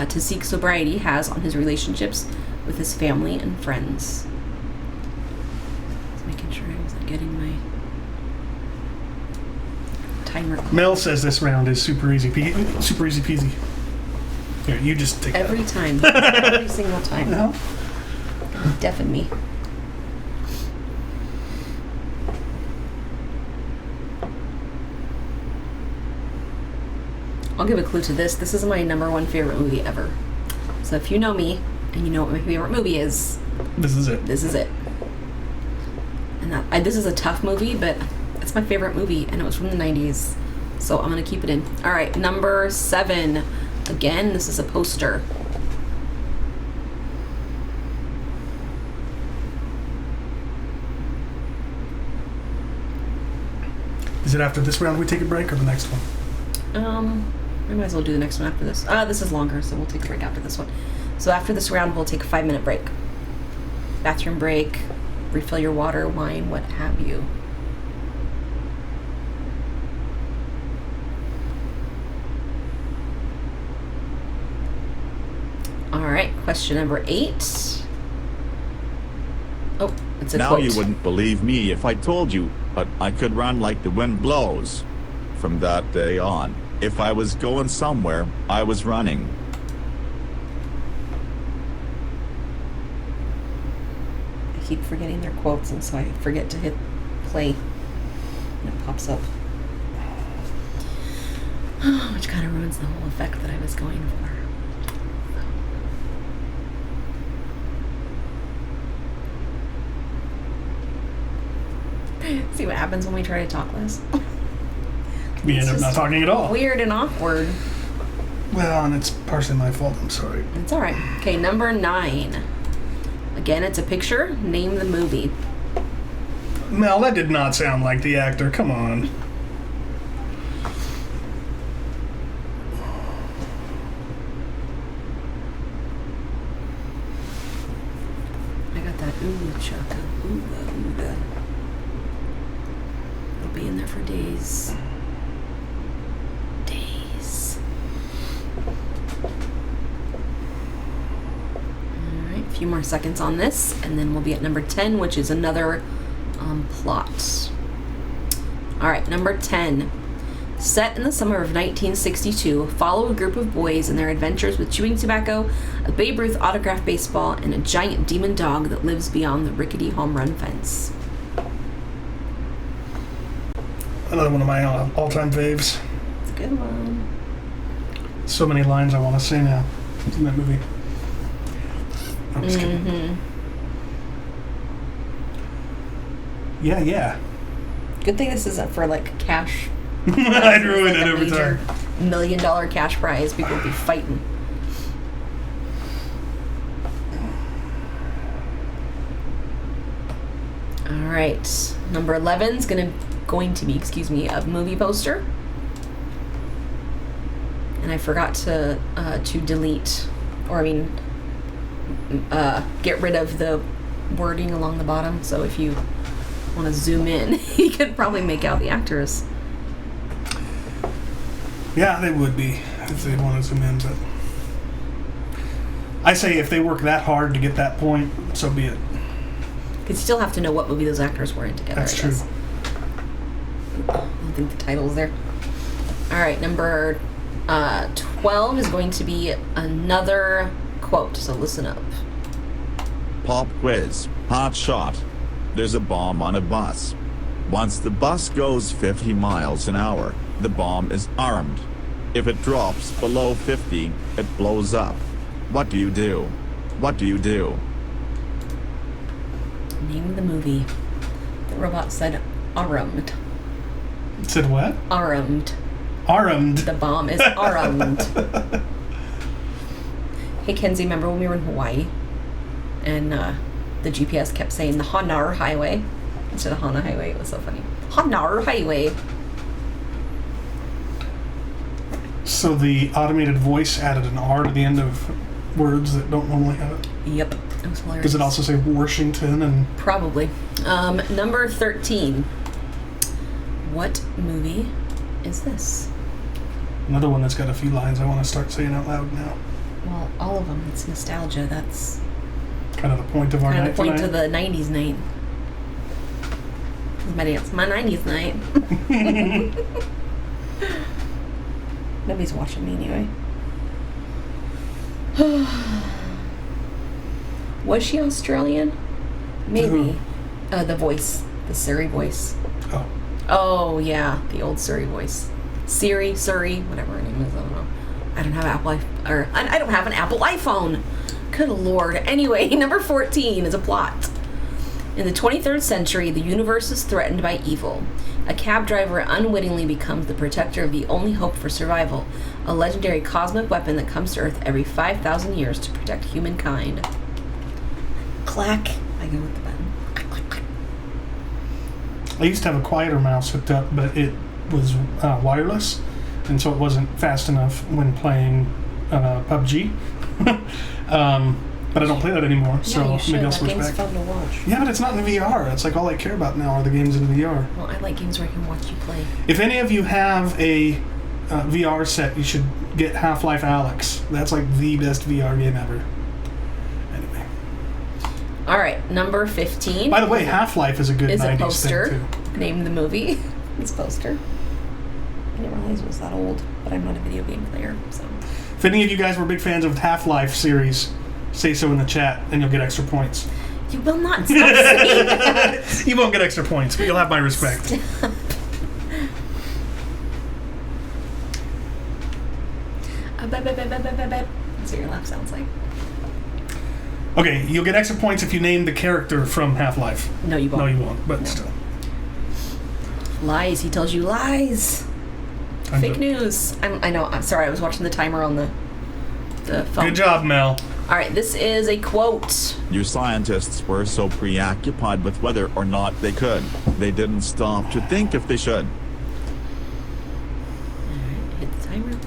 to seek sobriety has on his relationships with his family and friends. Just making sure I wasn't getting my timer. Mel says this round is super easy peasy. Here, you just take Every that. time. Every single time. No? Deafen me. I'll give a clue to this. This is my number 1 favorite movie ever. So if you know me and you know what my favorite movie is, This is it. this is it. And this is a tough movie, but it's my favorite movie, and it was from the 90s. So I'm going to keep it in. All right, number 7. Again, this is a poster. Is it after this round we take a break or the next one? We might as well do the next one after this. This is longer, so we'll take a break after this one. So after this round, we'll take a 5-minute break. Bathroom break, refill your water, wine, what have you. All right, question number 8. Oh, it's a Now quote. you wouldn't believe me if I told you, but I could run like the wind blows. From that day on, if I was going somewhere, I was running. I keep forgetting their quotes, and so I forget to hit play, and it pops up. Which kind of ruins the whole effect that I was going for. See what happens when we try to talk less? We end up just not talking at all. Weird and awkward. Well, and it's partially my fault. I'm sorry. It's alright. Okay, number 9. Again, it's a picture. Name the movie. Mel, that did not sound like the actor. Come on. I got that ooh chaka, ooga ooga. It'll be in there for days. Days. Alright, a few more seconds on this, and then we'll be at number 10, which is another plot. Alright, number 10. Set in the summer of 1962, follow a group of boys in their adventures with chewing tobacco, a Babe Ruth autographed baseball, and a giant demon dog that lives beyond the rickety home run fence. Another one of my all-time faves. It's a good one. So many lines I want to say now in that movie. I'm just kidding. Yeah. Good thing this isn't for like cash. I'd ruin Like it a every major time. $1 million cash prize. People would be fighting. All right, number 11 is going to be, a movie poster. And I forgot to delete, get rid of the wording along the bottom. So if you want to zoom in, you could probably make out the actors. Yeah, they would be if they wanted to zoom in, but I say if they work that hard to get that point, so be it. You'd still have to know what movie those actors were in together. That's I true. guess. I don't think the title's there. All right, number 12 is going to be another quote, so listen up. Pop quiz. Hot shot. There's a bomb on a bus. Once the bus goes 50 miles an hour, the bomb is armed. If it drops below 50, it blows up. What do you do? What do you do? Name the movie. The robot said armed. Said what? Armed. Armed. The bomb is armed. Hey, Kenzie, remember when we were in Hawaii? And the GPS kept saying the Hanar Highway instead of Hana Highway. It was so funny. Hanar Highway. So the automated voice added an R to the end of words that don't normally have it. Yep. It was hilarious. Does it also say Washington and... Probably. Number 13. What movie is this? Another one that's got a few lines I want to start saying out loud now. Well, all of them. It's nostalgia. That's Kind of the point of our kind night of the point tonight. to the 90s night. It's my 90s night. Nobody's watching me anyway. Was she Australian? Maybe. Who? The voice. The Surrey voice. Oh. Oh, yeah. The old Surrey voice. Surrey, whatever her name is. I don't know. I don't have I don't have an Apple iPhone. Good Lord. Anyway, number 14 is a plot. In the 23rd century, the universe is threatened by evil. A cab driver unwittingly becomes the protector of the only hope for survival, a legendary cosmic weapon that comes to Earth every 5,000 years to protect humankind. Clack. I go with the button. Clack, clack, clack. I used to have a quieter mouse hooked up, but it was wireless, and so it wasn't fast enough when playing PUBG. But I don't play that anymore, so yeah, you should. maybe I'll That switch game's back. fun to watch. Yeah, but it's not in VR. It's like all I care about now are the games in VR. Well, I like games where I can watch you play. If any of you have a VR set, you should get Half-Life Alyx. That's like the best VR game ever. Anyway. All right, number 15. By the way, Half-Life is a good is a 90s poster. thing, too. Name the movie. This poster. I didn't realize it was that old, but I'm not a video game player, so. If any of you guys were big fans of Half-Life series, say so in the chat, and you'll get extra points. You will not stop saying that. You won't get extra points, but you'll have my respect. That's what your laugh sounds like. Okay, you'll get extra points if you name the character from Half-Life. No, you won't. No, you won't, but No. still. Lies. He tells you lies. Fake news. I know. I'm sorry. I was watching the timer on the phone. Good job, Mel. All right. This is a quote. You scientists were so preoccupied with whether or not they could, they didn't stop to think if they should. All right. Hit the timer.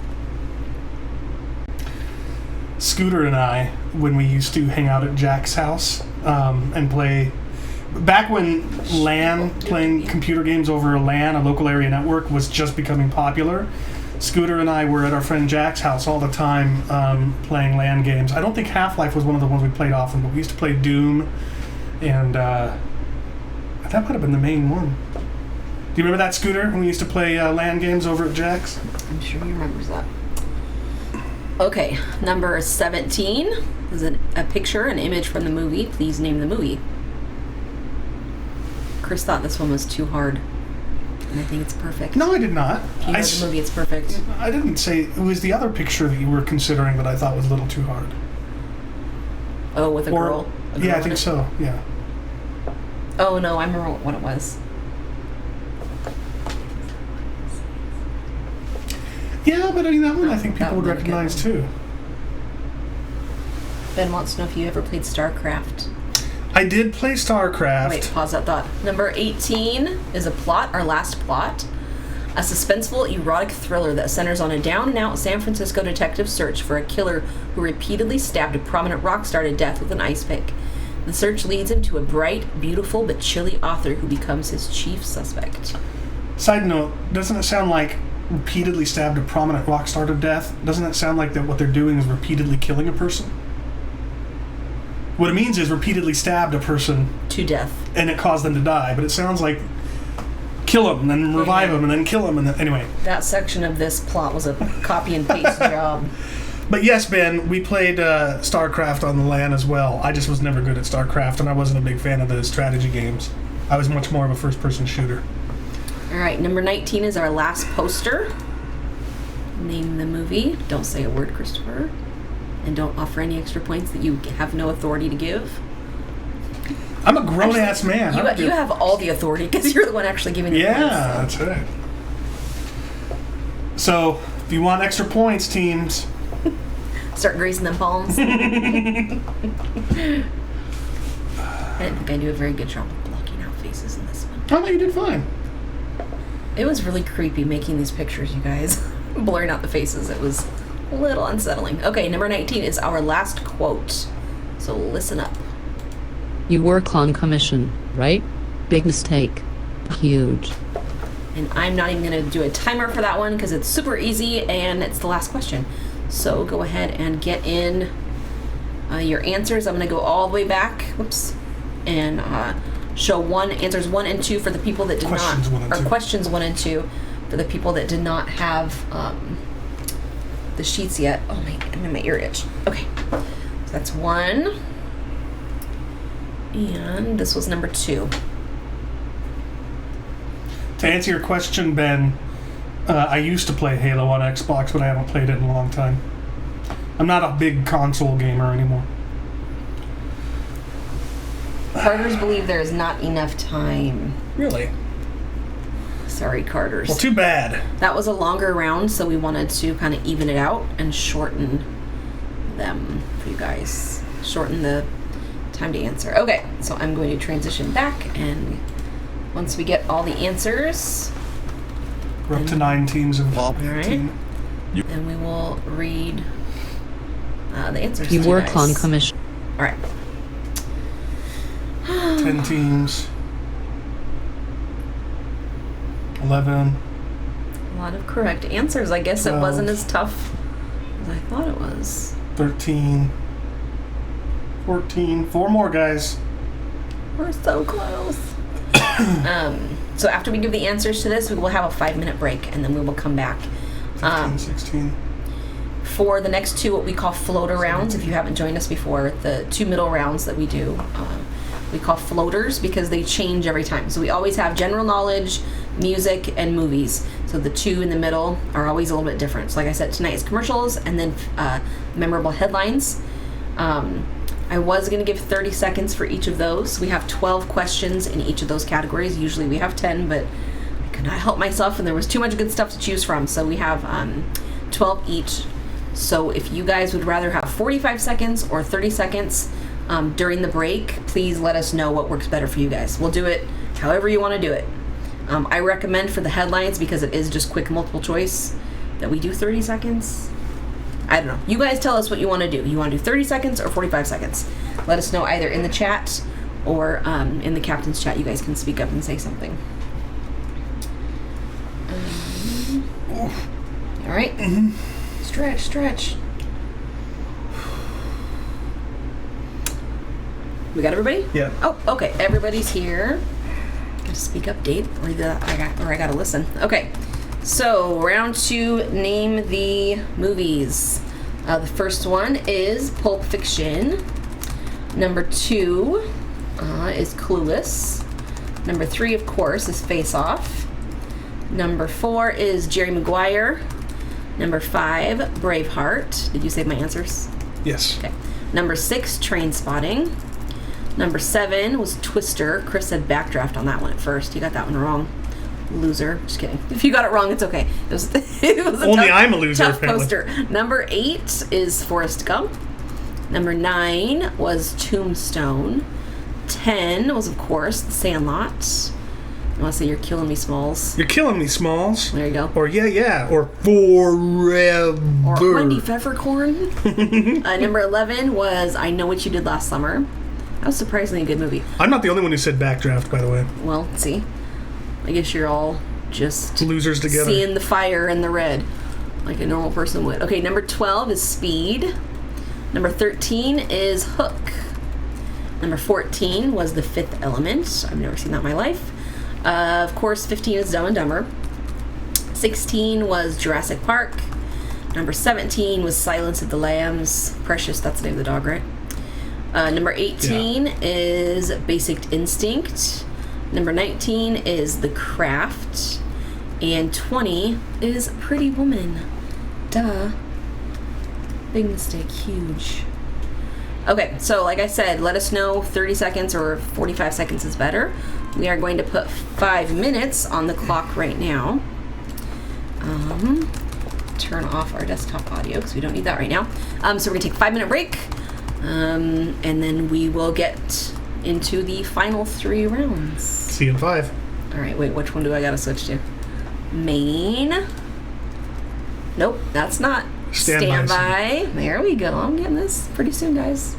Scooter and I, when we used to hang out at Jack's house and play, back when LAN, playing computer games over a LAN, a local area network, was just becoming popular, Scooter and I were at our friend Jack's house all the time playing LAN games. I don't think Half-Life was one of the ones we played often, but we used to play Doom, and that might have been the main one. Do you remember that, Scooter, when we used to play LAN games over at Jack's? I'm sure he remembers that. Okay, number 17 is a picture, an image from the movie. Please name the movie. Chris thought this one was too hard, and I think it's perfect. No, I did not. If you know the movie, it's perfect. I didn't say it was the other picture that you were considering that I thought was a little too hard. Oh, with a girl. A girl Yeah, I in think it? so. Yeah. Oh no, I remember what it was. Yeah, but I mean that one I think That people would would be a good recognize one. too. Ben wants to know if you ever played StarCraft. I did play StarCraft. Wait, pause that thought. Number 18 is a plot, our last plot. A suspenseful, erotic thriller that centers on a down-and-out San Francisco detective search for a killer who repeatedly stabbed a prominent rock star to death with an ice pick. The search leads him to a bright, beautiful, but chilly author who becomes his chief suspect. Side note, doesn't it sound like repeatedly stabbed a prominent rock star to death? Doesn't it sound like that what they're doing is repeatedly killing a person? What it means is repeatedly stabbed a person To death. and it caused them to die, but it sounds like kill them and then revive them and then kill them and then, anyway. That section of this plot was a copy and paste job. But yes, Ben, we played StarCraft on the LAN as well. I just was never good at StarCraft and I wasn't a big fan of the strategy games. I was much more of a first-person shooter. All right, number 19 is our last poster. Name the movie. Don't say a word, Christopher. And don't offer any extra points that you have no authority to give. I'm a grown-ass man. I don't You do- have all the authority because you're the one actually giving the points. Yeah, that's right. So, if you want extra points, teams, Start greasing them palms. I didn't think I do a very good job of blocking out faces in this one. I thought you did fine. It was really creepy making these pictures, you guys. Blurring out the faces. It was a little unsettling. Okay, number 19 is our last quote. So listen up. You work on commission, right? Big mistake. Huge. And I'm not even going to do a timer for that one because it's super easy and it's the last question. So go ahead and get in your answers. I'm going to go all the way back. Whoops. And show answers 1 and 2 for the people that did Questions not. 1 and or 2. questions 1 and 2 for the people that did not have the sheets yet. Oh my ear itch. Okay. So that's 1. And this was number 2. To answer your question, Ben, I used to play Halo on Xbox, but I haven't played it in a long time. I'm not a big console gamer anymore. Carters believe there is not enough time. Really? Sorry, Carters. Well, too bad. That was a longer round, so we wanted to kind of even it out and shorten them for you guys. Shorten the time to answer. Okay, so I'm going to transition back, and once we get all the answers, We're up to 9 teams of Pop. 15. then we will read the answers. You to work guys. on commission. All right. 10 teams. 11. A lot of correct answers. I guess it 12. wasn't as tough as I thought it was. 13. 14. 4 more, guys. We're so close. So after we give the answers to this, we will have a 5-minute break, and then we will come back. 15, 16. For the next 2, what we call floater rounds, if you haven't joined us before, the 2 middle rounds that we do, we call floaters because they change every time. So we always have general knowledge, music, and movies. So the 2 in the middle are always a little bit different. So like I said, tonight is commercials and then memorable headlines. I was going to give 30 seconds for each of those. We have 12 questions in each of those categories. Usually we have 10, but I could not help myself and there was too much good stuff to choose from. So we have 12 each. So if you guys would rather have 45 seconds or 30 seconds during the break, please let us know what works better for you guys. We'll do it however you want to do it. I recommend for the headlines, because it is just quick multiple choice, that we do 30 seconds. I don't know. You guys tell us what you want to do. You want to do 30 seconds or 45 seconds? Let us know either in the chat or in the captain's chat. You guys can speak up and say something. All right. Stretch, stretch. We got everybody? Yeah. Oh, okay. Everybody's here. Gotta speak up, Dave, or I gotta listen. Okay. So round 2, name the movies. The first one is Pulp Fiction. Number 2 is Clueless. Number 3, of course, is Face Off. Number 4 is Jerry Maguire. Number 5, Braveheart. Did you save my answers? Yes. Okay. Number 6, Train Spotting. Number 7 was Twister. Chris said Backdraft on that one at first. He got that one wrong. Loser. Just kidding. If you got it wrong, it's okay. It was a Only tough, I'm a loser, tough apparently. poster. Number 8 is Forrest Gump. Number 9 was Tombstone. 10 was, of course, The Sandlot. I want to say You're Killing Me, Smalls. You're killing me, Smalls. There you go. Or yeah, or forever. Or Wendy Peppercorn. Number 11 was I Know What You Did Last Summer. That was surprisingly a good movie. I'm not the only one who said Backdraft, by the way. Well, see, I guess you're all just Losers together. seeing the fire and the red like a normal person would. Okay, number 12 is Speed. Number 13 is Hook. Number 14 was The Fifth Element. I've never seen that in my life. Of course, 15 is Dumb and Dumber. 16 was Jurassic Park. Number 17 was Silence of the Lambs. Precious, that's the name of the dog, right? Number 18 is Basic Instinct. Number 19 is The Craft. And 20 is Pretty Woman. Duh. Big mistake. Huge. Okay, so like I said, let us know 30 seconds or 45 seconds is better. We are going to put 5 minutes on the clock right now. Turn off our desktop audio because we don't need that right now. So we're going to take a 5-minute break. And then we will get into the final 3 rounds. See you in 5. All right, wait, which one do I got to switch to? Main. Nope, that's not. Standby. There we go. I'm getting this pretty soon, guys.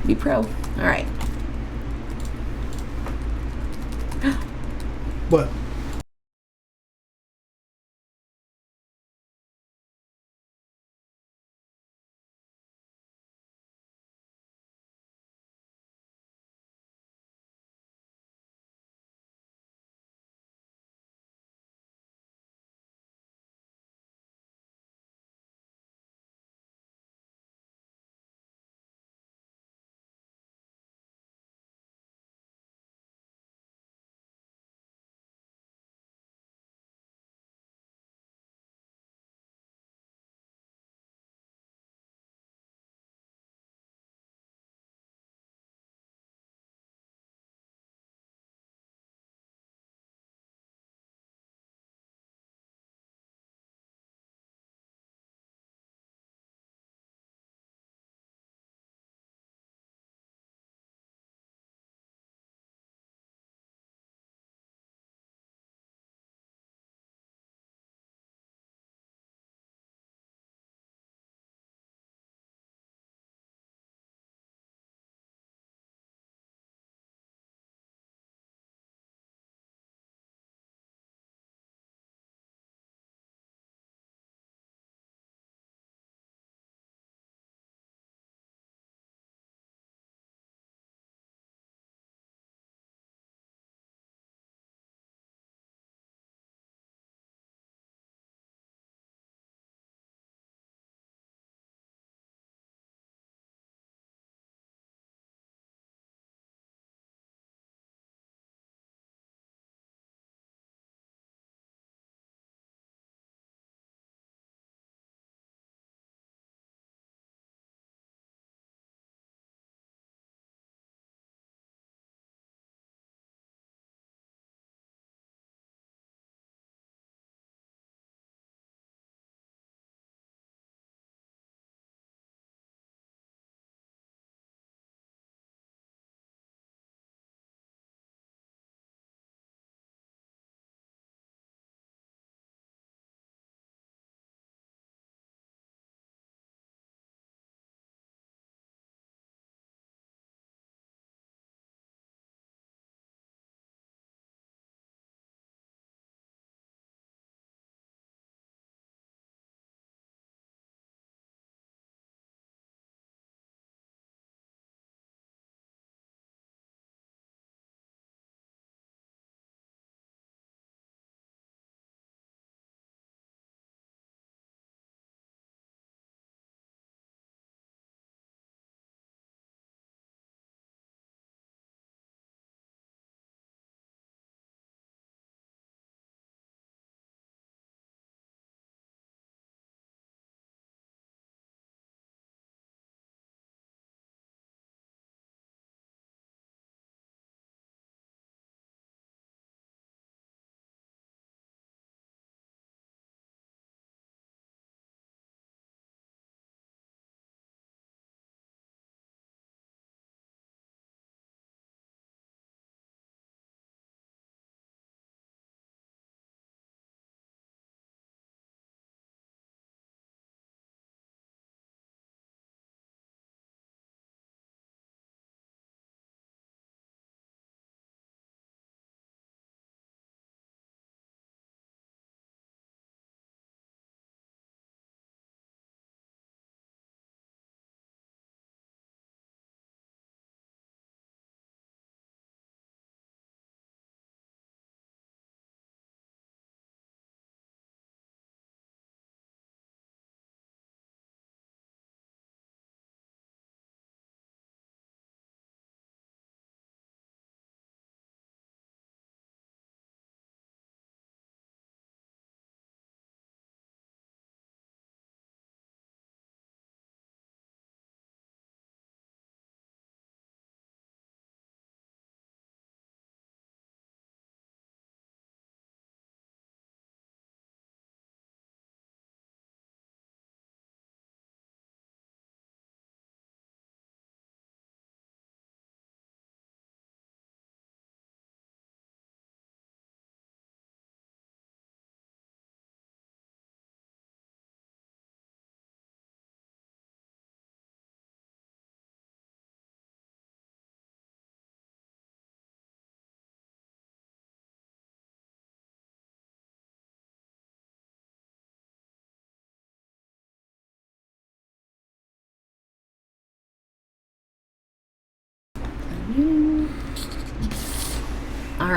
Be pro. All right. What?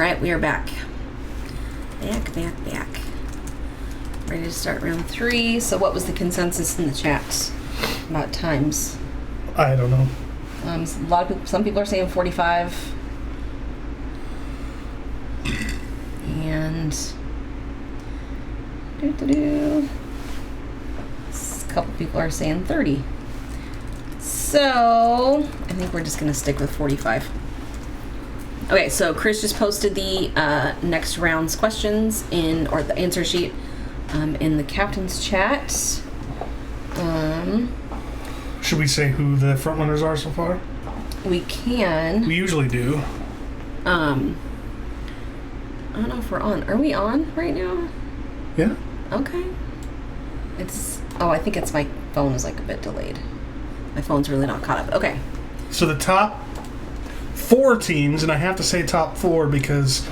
right, we are back. Back. Ready to start round 3. So what was the consensus in the chat about times? I don't know. Some people are saying 45. And a couple people are saying 30. So I think we're just gonna stick with 45. Okay, so Chris just posted the next round's questions or the answer sheet in the captain's chat. Should we say who the front runners are so far? We can. We usually do. I don't know if we're on. Are we on right now? Yeah. Okay. I think it's my phone is like a bit delayed. My phone's really not caught up. Okay. So the top 4 teams, and I have to say top 4 because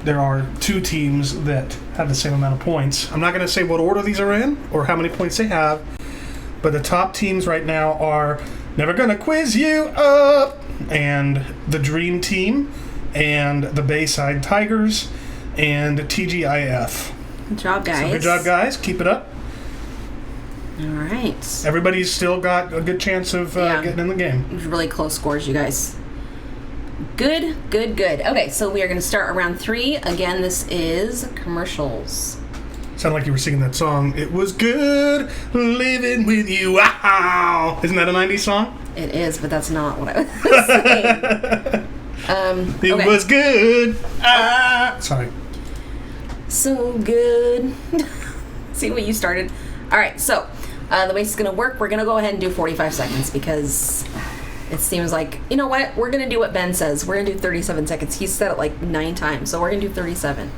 there are 2 teams that have the same amount of points. I'm not going to say what order these are in or how many points they have, but the top teams right now are Never Gonna Quiz You Up, and the Dream Team, and the Bayside Tigers, and TGIF. Good job, guys. So good job, guys. Keep it up. All right. Everybody's still got a good chance of getting in the game. Really close scores, you guys. Good. Okay, so we are going to start round 3. Again, this is commercials. Sounded like you were singing that song. It was good living with you. Wow! Isn't that a 90s song? It is, but that's not what I was saying. It was good. Sorry. So good. See what you started? All right, so the way it's going to work, we're going to go ahead and do 45 seconds because it seems like, you know what? We're going to do what Ben says. We're going to do 37 seconds. He's said it like 9 times, so we're going to do 37.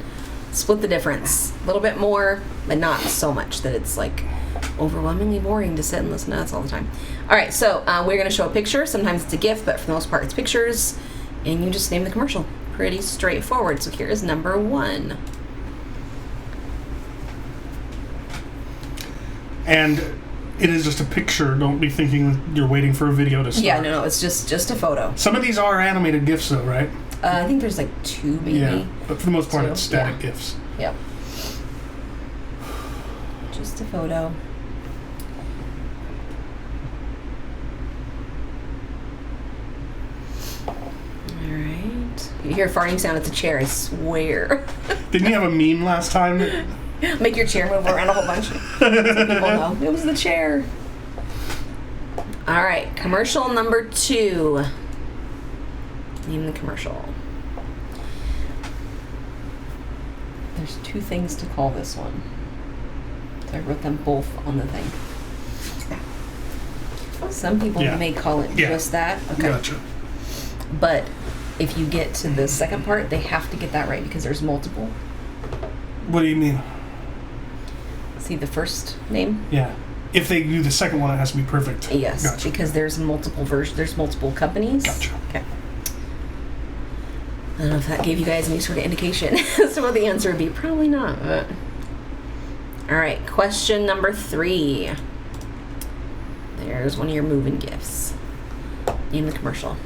Split the difference. A little bit more, but not so much that it's like overwhelmingly boring to sit and listen to us all the time. All right, so we're going to show a picture. Sometimes it's a GIF, but for the most part it's pictures. And you just name the commercial. Pretty straightforward. So here is number 1. And it is just a picture. Don't be thinking you're waiting for a video to start. Yeah, no, it's just a photo. Some of these are animated GIFs though, right? I think there's like 2 maybe. Yeah, but for the most part 2, it's static yeah. GIFs. Yep. Just a photo. Alright. You hear a farting sound, it's a chair, I swear. Didn't you have a meme last time? Make your chair move around a whole bunch. So people know. It was the chair. Alright, commercial number 2. Name the commercial. There's 2 things to call this one. So I wrote them both on the thing. Some people may call it just that. Okay. Gotcha. But if you get to the second part, they have to get that right because there's multiple. What do you mean? See the first name? Yeah. If they do the second one, it has to be perfect. Yes, Gotcha. because there's multiple versions. There's multiple companies. Gotcha. Okay. I don't know if that gave you guys any sort of indication as to what the answer would be. Probably not. But. All right, question number 3. There's one of your moving gifts. Name the commercial.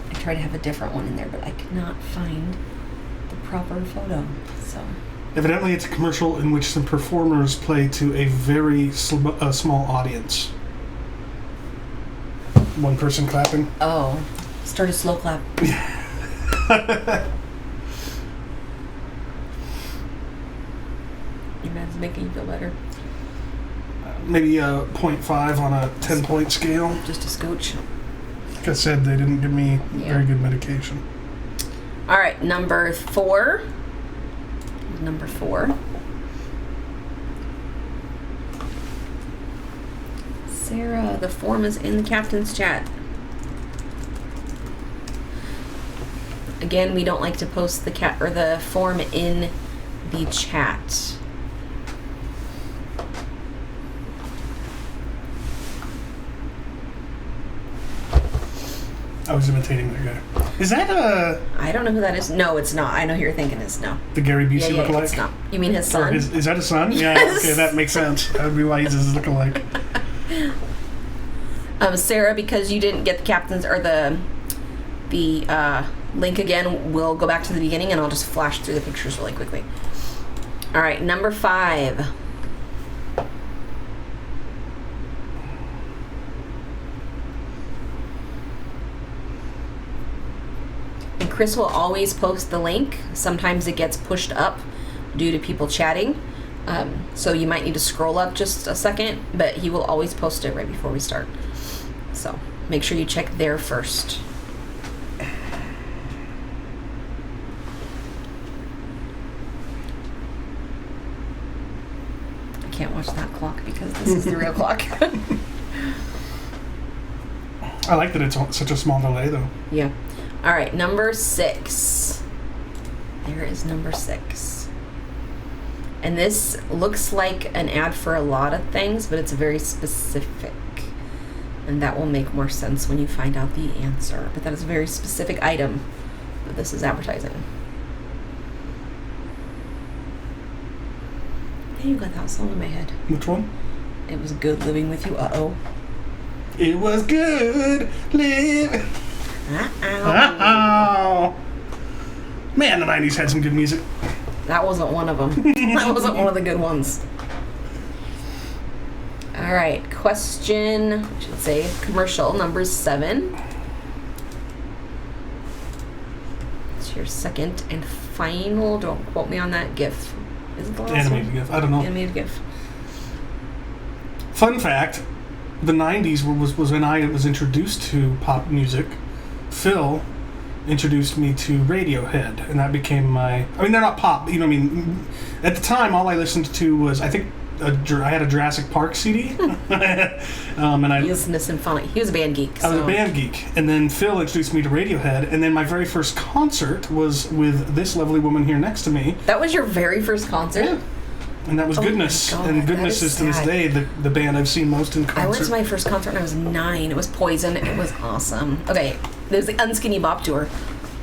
I tried to have a different one in there, but I could not find the proper photo. So. Evidently, it's a commercial in which some performers play to a very small audience. One person clapping. Oh, start a slow clap. Your man's making you feel better. Maybe a 0.5 on a 10-point scale. Just a scooch. Like I said, they didn't give me very good medication. All right, number 4. Number 4. Sarah, the form is in the captain's chat. Again, we don't like to post the form in the chat. I was imitating that guy. Is that I don't know who that is. No, it's not. I know who you're thinking is. No. the Gary Busey Yeah, lookalike? it's not. You mean his Or son? is that his son? Yeah, Yes. okay, that makes sense. That would be why he's his lookalike. Sarah, because you didn't get the captain's or the the link again, we'll go back to the beginning and I'll just flash through the pictures really quickly. All right, number 5. And Chris will always post the link. Sometimes it gets pushed up due to people chatting. So you might need to scroll up just a second, but he will always post it right before we start. So make sure you check there first. I can't watch that clock because this is the real clock. I like that it's such a small delay, though. Yeah. All right, number 6. There is number 6. And this looks like an ad for a lot of things, but it's very specific. And that will make more sense when you find out the answer. But that is a very specific item that this is advertising. Hey, you got that song in my head. Which one? It was Good Living With You. Uh-oh. It was good living. Uh-oh. Oh. Man, the 90s had some good music. That wasn't one of them. That wasn't one of the good ones. All right, question, I should say commercial number 7. It's your second and final. Don't quote me on that GIF. Is it the last Animated one? GIF. I don't know. Animated GIF. Fun fact, the 90s was when I was introduced to pop music. Phil introduced me to Radiohead, and that became my... I mean, they're not pop, you know what I mean? At the time, all I listened to was, I think, I had a Jurassic Park CD. And He listened to symphonic. He was a band geek. I was so- a band geek. And then Phil introduced me to Radiohead, and then my very first concert was with this lovely woman here next to me. That was your very first concert? Yeah. And that was Oh my Goodness. God, And that Goodness is is to this sad. day the band I've seen most in concert. I went to my first concert when I was 9. It was Poison. It was awesome. Okay, there's the Unskinny Bop Tour.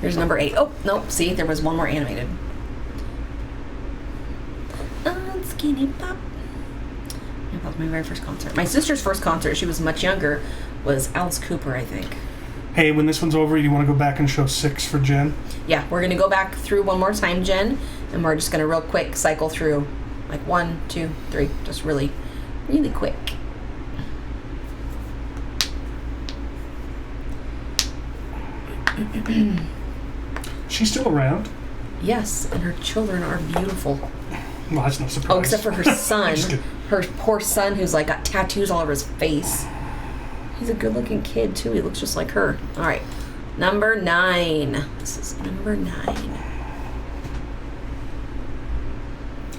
Here's number 8. Oh, nope. See, there was one more animated. Unskinny Bop. That was my very first concert. My sister's first concert, she was much younger, was Alice Cooper, I think. Hey, when this one's over, you want to go back and show 6 for Jen? Yeah, we're going to go back through one more time, Jen, and we're just going to real quick cycle through like 1, 2, 3, just really, really quick. She's still around. Yes, and her children are beautiful. Well, that's no surprise. Oh, except for her son. Just kidding. Her poor son who's like got tattoos all over his face. He's a good looking kid too. He looks just like her. Alright. Number 9. This is number 9.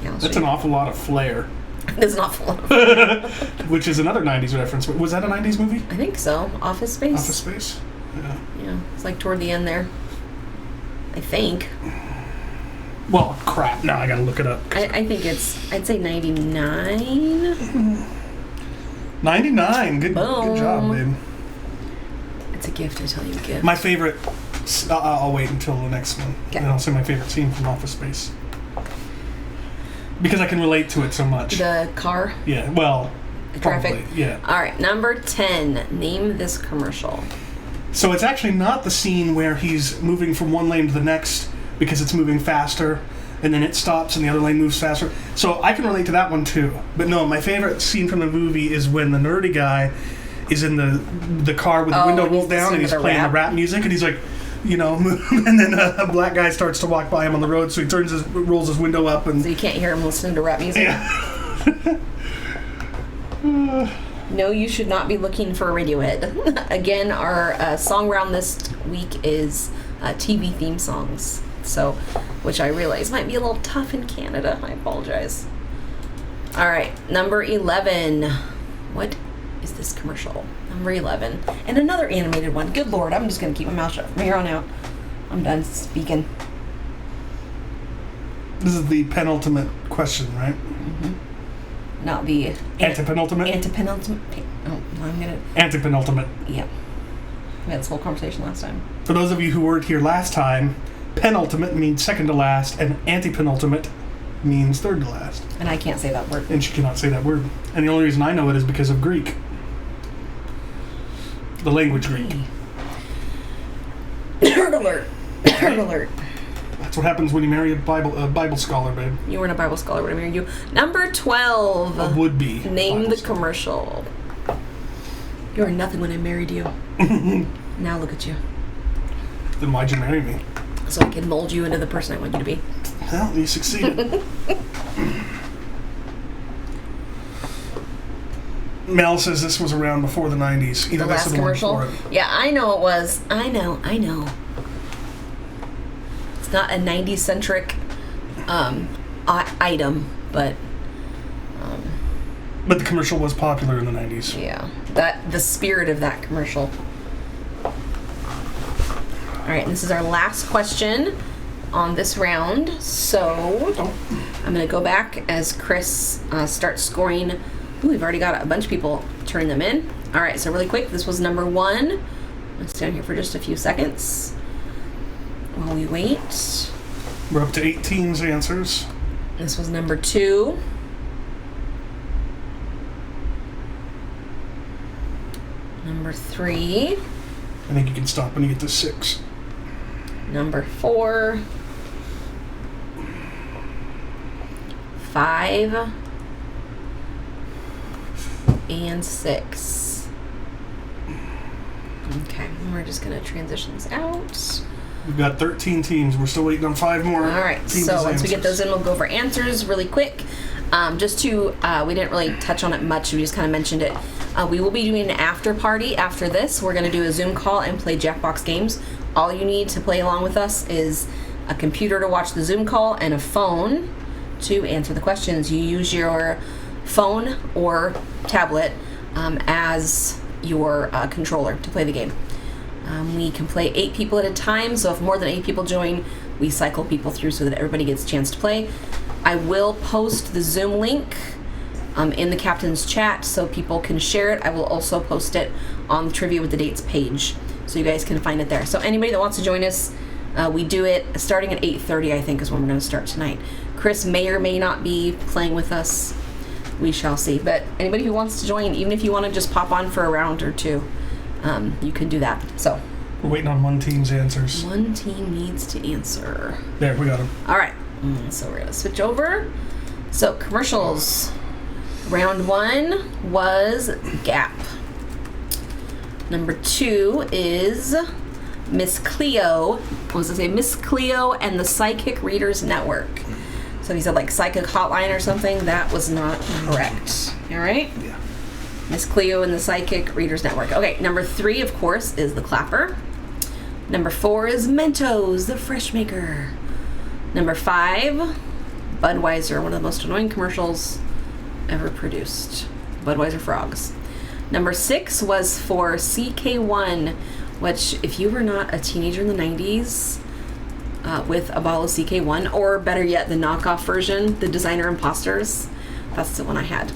Yeah, I'll That's show an you. awful lot of flair, It's not full of. which is another 90s reference. Was that a 90s movie? I think so. Office Space. Office Space? Yeah. Yeah. It's like toward the end there. I think. Well, crap. Now I gotta look it up. I think it's, I'd say 99. 99. Good Boom. job, babe. It's a gift, I tell you, a gift. My favorite... I'll wait until the next one. Okay. And I'll say my favorite scene from Office Space. Because I can relate to it so much. The car. Yeah, well, The traffic. probably, yeah. Alright, number 10. Name this commercial. So it's actually not the scene where he's moving from one lane to the next because it's moving faster, and then it stops and the other lane moves faster. So I can relate to that one too. But no, my favorite scene from the movie is when the nerdy guy is in the car with the Oh, window and he's rolled down and listening he's to the playing the rap. rap music, and he's like, you know, and then a black guy starts to walk by him on the road, so he rolls his window up, So and you can't hear him listening to rap music. yeah. No, you should not be looking for Radiohead. Again, our song round this week is TV theme songs. So, which I realize might be a little tough in Canada. I apologize. All right, number 11. What is this commercial? Number 11. And another animated one. Good Lord, I'm just going to keep my mouth shut from here on out. I'm done speaking. This is the penultimate question, right? Not the Antepenultimate? antepenultimate. Oh, I'm going to. Antepenultimate. Yeah. We had this whole conversation last time. For those of you who weren't here last time, penultimate means second to last, and antepenultimate means third to last. And I can't say that word. And she cannot say that word. And the only reason I know it is because of Greek. The language Greek. Nerd alert. Nerd alert. That's what happens when you marry a Bible scholar, babe. You weren't a Bible scholar when I married you. Number 12. A would-be. Name Bible the scholar. commercial. You were nothing when I married you. Now look at you. Then why'd you marry me? So I can mold you into the person I want you to be. Well, you succeeded. Mel says this was around before the 90s. Either The this last or the one commercial? before it. Yeah, I know it was. I know. It's not a 90s centric item, but But the commercial was popular in the 90s. yeah, that the spirit of that commercial. All right, and this is our last question on this round. So I'm going to go back as Chris starts scoring. Ooh, we've already got a bunch of people turning them in. All right, so really quick, this was number 1. Let's stand here for just a few seconds while we wait. We're up to 18's answers. This was number 2. Number 3. I think you can stop when you get to 6. Number 4. 5. And 6. Okay, and we're just going to transition this out. We've got 13 teams. We're still waiting on 5 more. All right, teams' so once we get answers. those in, we'll go over answers really quick. Just to, we didn't really touch on it much. We just kind of mentioned it. We will be doing an after party after this. We're going to do a Zoom call and play Jackbox games. All you need to play along with us is a computer to watch the Zoom call and a phone to answer the questions. You use your phone or tablet as your controller to play the game. We can play 8 people at a time, so if more than 8 people join, we cycle people through so that everybody gets a chance to play. I will post the Zoom link in the captain's chat so people can share it. I will also post it on the Trivia with the Dates page so you guys can find it there. So anybody that wants to join us, we do it starting at 8:30, I think, is when we're going to start tonight. Chris may or may not be playing with us. We shall see. But anybody who wants to join, even if you want to just pop on for a round or two, you can do that. So We're waiting on one team's answers. one team needs to answer. There, we got them. All right. So we're going to switch over. So commercials. Round 1 was Gap. Number 2 is Miss Cleo. What was it say? Miss Cleo and the Psychic Readers Network. So he said like Psychic Hotline or something. That was not correct. All right? Yeah. Miss Cleo and the Psychic Readers Network. Okay, number 3, of course, is The Clapper. Number 4 is Mentos, the Fresh Maker. Number 5, Budweiser, one of the most annoying commercials ever produced. Budweiser frogs. Number 6 was for CK1, which if you were not a teenager in the 90s with a bottle of CK1, or better yet, the knockoff version, the Designer Imposters, that's the one I had.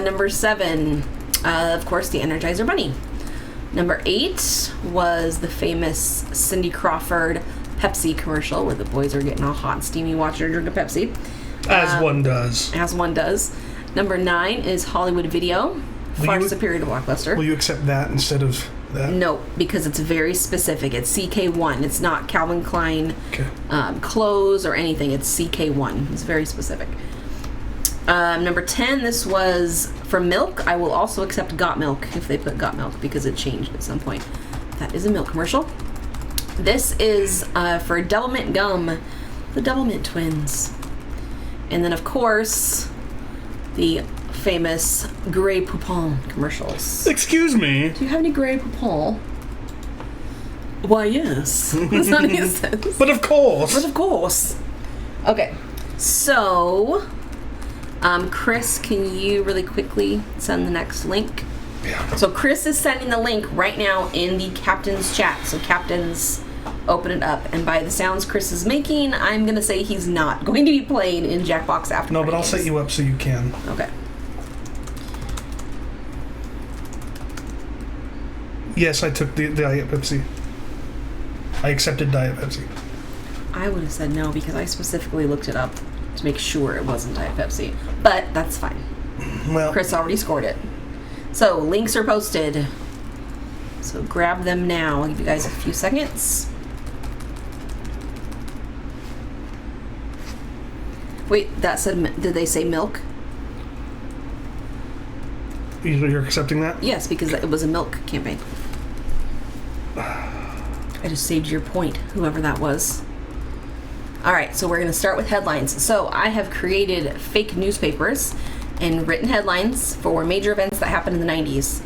Number 7, of course, the Energizer Bunny. Number 8 was the famous Cindy Crawford Pepsi commercial where the boys are getting all hot and steamy watching her drink a Pepsi. As one does. As one does. Number 9 is Hollywood Video. Far you- superior to Blockbuster. Will you accept that instead of that? No, because it's very specific. It's CK1. It's not Calvin Klein Okay. clothes or anything. It's CK1. It's very specific. Number 10, this was for milk. I will also accept Got Milk if they put Got Milk because it changed at some point. That is a milk commercial. This is for Doublemint Gum, the Doublemint Twins. And then, of course, the famous Grey Poupon commercials. Excuse me. Do you have any Grey Poupon? Why, yes. That's not what he says. But of course. But of course. Okay, so, Chris, can you really quickly send the next link? Yeah. So Chris is sending the link right now in the captain's chat. So captains, open it up. And by the sounds Chris is making, I'm going to say he's not going to be playing in Jackbox after. No, but I'll set you up so you can. Okay. Yes, I took the Diet Pepsi. I accepted Diet Pepsi. I would have said no because I specifically looked it up to make sure it wasn't Diet Pepsi. But that's fine. Well, Chris already scored it. So links are posted. So grab them now. I'll give you guys a few seconds. Wait, that said, did they say milk? You're accepting that? Yes, because it was a milk campaign. I just saved your point, whoever that was. All right, so we're going to start with headlines. So I have created fake newspapers and written headlines for major events that happened in the 90s.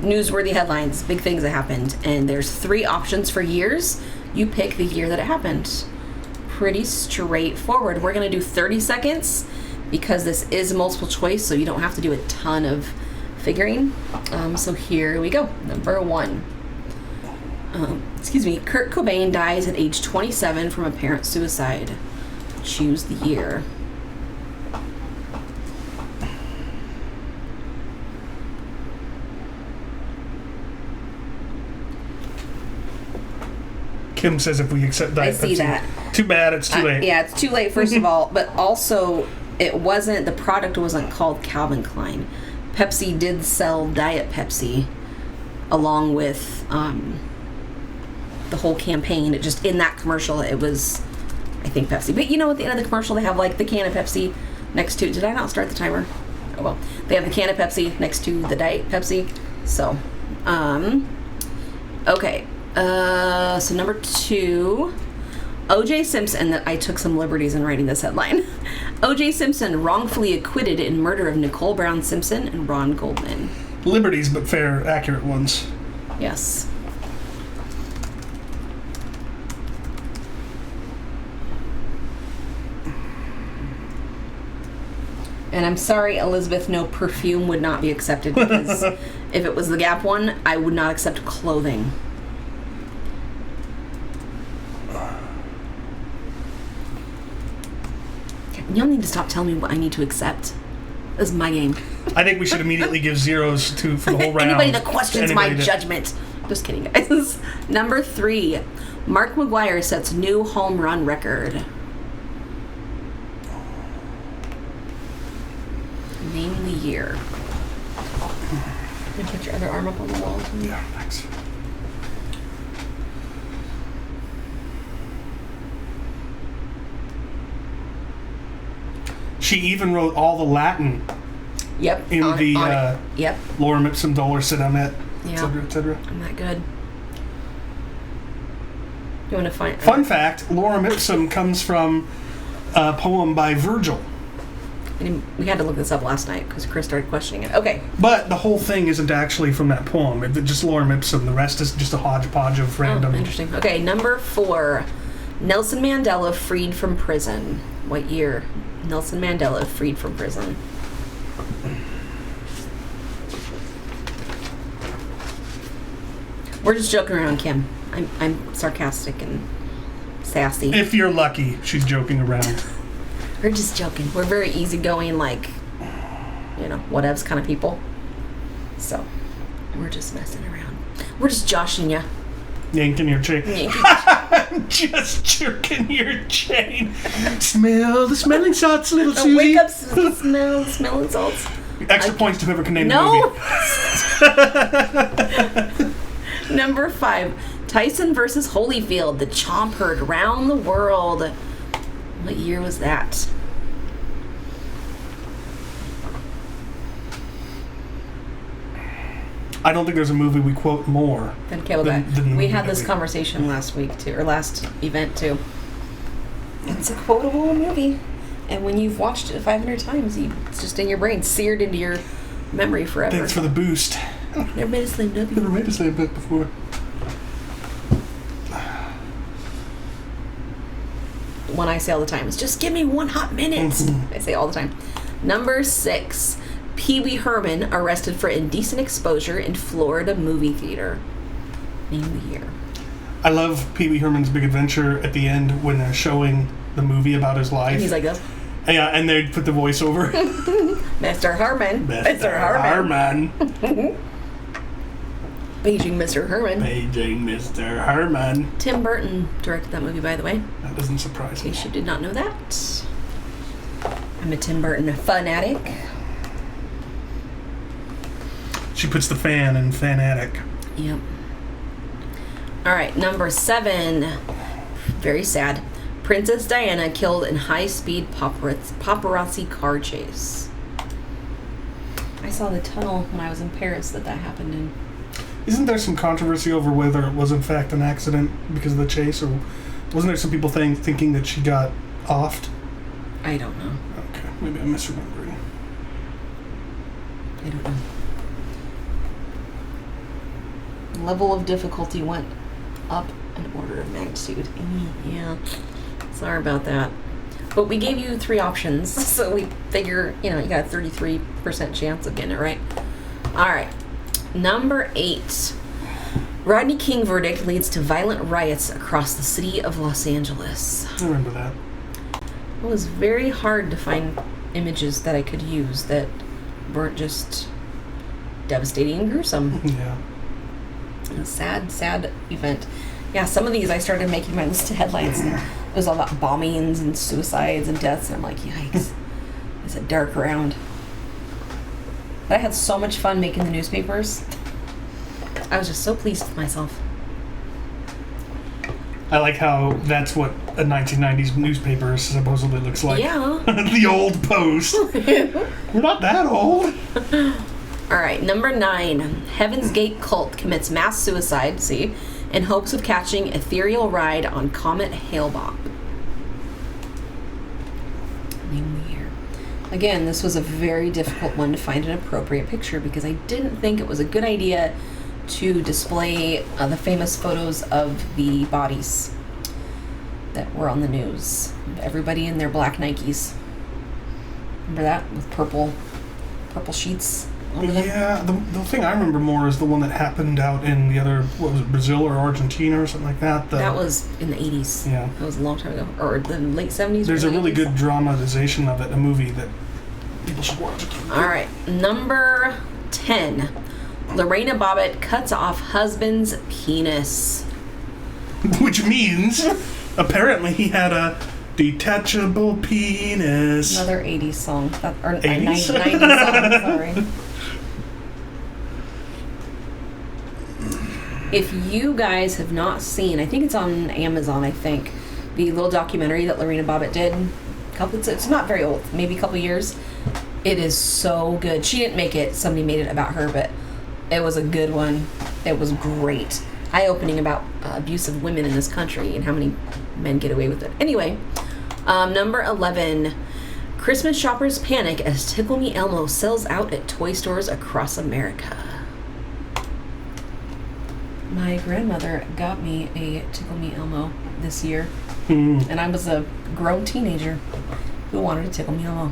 Newsworthy headlines, big things that happened. And there's 3 options for years. You pick the year that it happened. Pretty straightforward. We're going to do 30 seconds because this is multiple choice, so you don't have to do a ton of figuring. So here we go. Number 1. Kurt Cobain dies at age 27 from apparent suicide. Choose the year. Kim says if we accept Diet I see Pepsi. that. Too bad, it's too late. Yeah, it's too late, first of all, but also the product wasn't called Calvin Klein. Pepsi did sell Diet Pepsi along with the whole campaign. It just, in that commercial, it was, I think, Pepsi. But you know, at the end of the commercial, they have like the can of Pepsi next to, did I not start the timer? Oh well. They have the can of Pepsi next to the Diet Pepsi. So, okay. So number 2, O.J. Simpson, I took some liberties in writing this headline. O.J. Simpson wrongfully acquitted in murder of Nicole Brown Simpson and Ron Goldman. Liberties, but fair, accurate ones. Yes. And I'm sorry, Elizabeth, no, perfume would not be accepted because if it was the Gap one, I would not accept clothing. Y'all need to stop telling me what I need to accept. This is my game. I think we should immediately give zeros for the whole round. Anybody that questions my Anybody that- judgment. Just kidding, guys. Number 3, Mark McGwire sets new home run record. Name the year. Can you put your other arm up on the wall? Yeah, thanks. She even wrote all the Latin Yep. in on the it. Yep. Lorem Ipsum Dolor Sedamet, Yeah. etc., etc. I'm that good. You want to find... Fun fact, Lorem Ipsum comes from a poem by Virgil. We had to look this up last night because Chris started questioning it. Okay. But the whole thing isn't actually from that poem. It's just Lorem Ipsum. The rest is just a hodgepodge of random... Oh, interesting. Okay, number 4. Nelson Mandela freed from prison. What year? Nelson Mandela freed from prison. We're just joking around, Kim. I'm sarcastic and sassy. If you're lucky, she's joking around. We're just joking. We're very easygoing, like, you know, whatevs kind of people. So, we're just messing around. We're just joshing ya. Yanking your chain. Yanking. Just jerking your chain. Smell the smelling salts, little Susie. Wake up, smelling salts. Extra points to whoever can name No! the movie. Number 5. Tyson versus Holyfield. The chomp heard round the world. What year was that? I don't think there's a movie we quote more. Then Cable than Guy. the We movie had that this we- conversation last week too, or last event too. It's a quotable movie, and when you've watched it 500 times, it's just in your brain, seared into your memory forever. Thanks for the boost. Never made a slam W. Never made a slam dunk before. One I say all the time is just give me 1 hot minute. I say all the time. Number 6. Pee Wee Herman arrested for indecent exposure in Florida movie theater. Name the year. I love Pee Wee Herman's Big Adventure at the end when they're showing the movie about his life. And he's like this. Yeah, and they put the voiceover. Mr. Herman. Mr. Herman. Herman. Paging Mr. Herman. Paging Mr. Herman. Tim Burton directed that movie, by the way. That doesn't surprise In me. case you did not know that. I'm a Tim Burton fanatic. She puts the fan in fanatic. Yep. All right, number 7. Very sad. Princess Diana killed in high-speed paparazzi car chase. I saw the tunnel when I was in Paris that happened in. Isn't there some controversy over whether it was in fact an accident because of the chase, or wasn't there some people thinking that she got offed? I don't know. Okay, maybe I'm misremembering. I don't know. Level of difficulty went up an order of magnitude. Yeah. Sorry about that. But we gave you 3 options, so we figure, you got a 33% chance of getting it right. All right. Number 8. Rodney King verdict leads to violent riots across the city of Los Angeles. I remember that. It was very hard to find images that I could use that weren't just devastating and gruesome. Yeah. A sad, sad event. Yeah, some of these I started making my list of headlines. And it was all about bombings and suicides and deaths, and I'm like, yikes. It's a dark round. But I had so much fun making the newspapers. I was just so pleased with myself. I like how that's what a 1990s newspaper supposedly looks like. Yeah. The old Post. We're not that old. All right, number 9. Heaven's Gate cult commits mass suicide, in hopes of catching ethereal ride on Comet Hale-Bopp. New Year. Again, this was a very difficult one to find an appropriate picture because I didn't think it was a good idea to display the famous photos of the bodies that were on the news. Everybody in their black Nikes. Remember that? With purple sheets under them? Yeah, the thing I remember more is the one that happened out in the other, what was it, Brazil or Argentina or something like that. That was in the 80s. Yeah. That was a long time ago. Or the late 70s. There's a really 80s. good dramatization of it, a movie that people should watch. All right, number 10. Lorena Bobbitt cuts off husband's penis. Which means, apparently he had a detachable penis. Another 80s song. Or 80s? 90s song, sorry. If you guys have not seen, I think it's on Amazon, the little documentary that Lorena Bobbitt did. It's not very old, maybe a couple years. It is so good. She didn't make it. Somebody made it about her, but it was a good one. It was great. Eye-opening about abuse of women in this country and how many men get away with it. Anyway, number 11. Christmas shoppers panic as Tickle Me Elmo sells out at toy stores across America. My grandmother got me a Tickle Me Elmo this year. And I was a grown teenager who wanted a Tickle Me Elmo.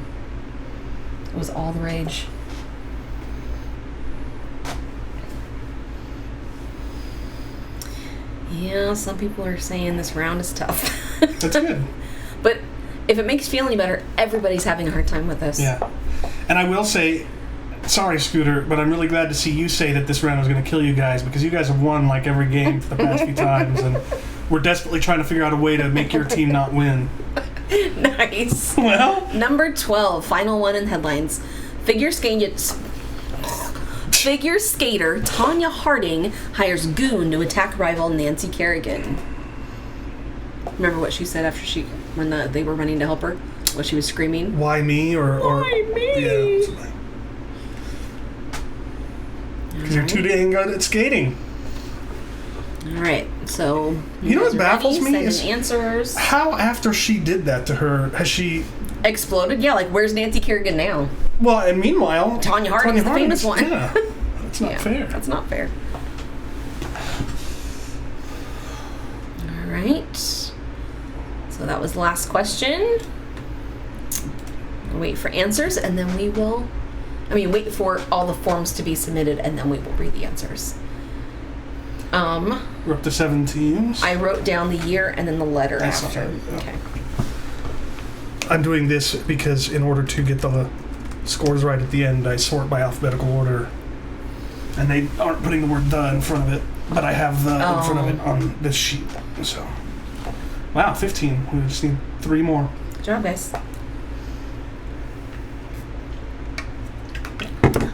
It was all the rage. Yeah, some people are saying this round is tough. That's good. But if it makes you feel any better, everybody's having a hard time with this. Yeah. And I will say, sorry, Scooter, but I'm really glad to see you say that this round was going to kill you guys, because you guys have won like every game for the past few times, and we're desperately trying to figure out a way to make your team not win. Nice. Well, number 12, final one in headlines. Figure skater Tanya Harding hires goon to attack rival Nancy Kerrigan. Remember what she said after when they were running to help her? What she was screaming? why me? Or Why me? Yeah. Because you're too dang good at skating. All right, so You know what guys are baffles ready? me Send in is answers. how after she did that to her has she? Exploded? Yeah, like where's Nancy Kerrigan now? Well, and meanwhile, Tanya Harding's the famous one. Yeah, that's not fair. That's not fair. All right. So that was the last question. We'll wait for answers, and then we will. Wait for all the forms to be submitted, and then we will read the answers. We're up to 7 teams. I wrote down the year and then the letter That's after. okay. Okay. I'm doing this because in order to get the scores right at the end, I sort by alphabetical order. And they aren't putting the word "the" in front of it, but I have "the" in front of it on this sheet. So, wow, 15. We just need 3 more. Good job, guys.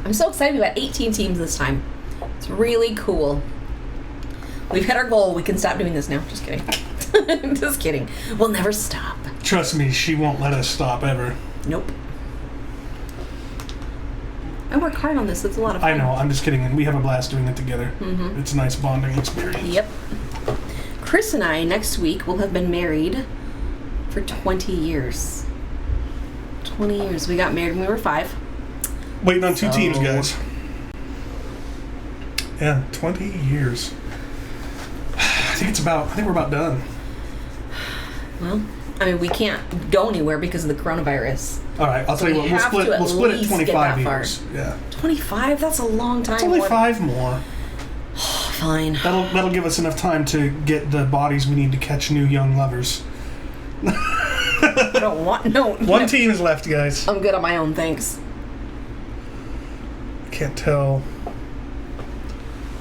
I'm so excited about 18 teams this time. It's really cool. We've hit our goal. We can stop doing this now. Just kidding. Just kidding. We'll never stop. Trust me, she won't let us stop ever. Nope. I work hard on this. It's a lot of fun. I know, I'm just kidding, and we have a blast doing it together. Mm-hmm. It's a nice bonding experience. Yep. Chris and I, next week, will have been married for 20 years. 20 years. We got married when we were 5. Waiting on 2 teams, guys. Yeah, 20 years. I think we're about done. Well, I mean, we can't go anywhere because of the coronavirus. All right, I'll tell you what. We'll split it 25 years. Yeah. 25? That's a long time. It's only 5 more. Fine. That'll give us enough time to get the bodies we need to catch new young lovers. I don't want no. One team is left, guys. I'm good on my own, thanks. Can't tell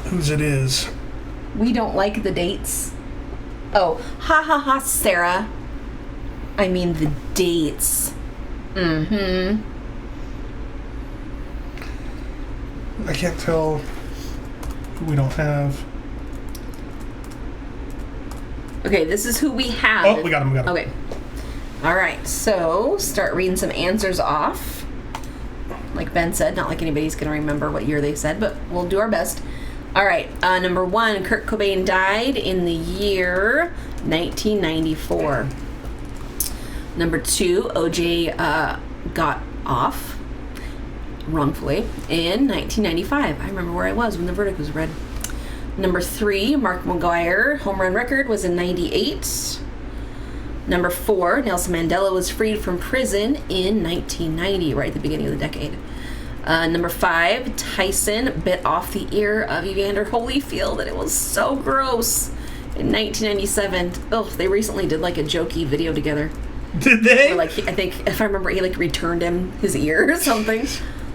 whose it is. We don't like the dates. Oh, ha ha ha, Sarah. I mean the dates. Mm-hmm. I can't tell who we don't have. Okay, this is who we have. Oh, we got him. Okay. All right, so start reading some answers off. Like Ben said, not like anybody's going to remember what year they said, but we'll do our best. All right, number 1, Kurt Cobain died in the year 1994. Number 2, OJ got off wrongfully in 1995. I remember where I was when the verdict was read. Number 3, Mark McGwire home run record was in 98. Number 4, Nelson Mandela was freed from prison in 1990, right at the beginning of the decade. Number 5, Tyson bit off the ear of Evander Holyfield, and it was so gross. In 1997, they recently did like a jokey video together. Did they? Where, like, I think, if I remember, he like returned him his ear or something.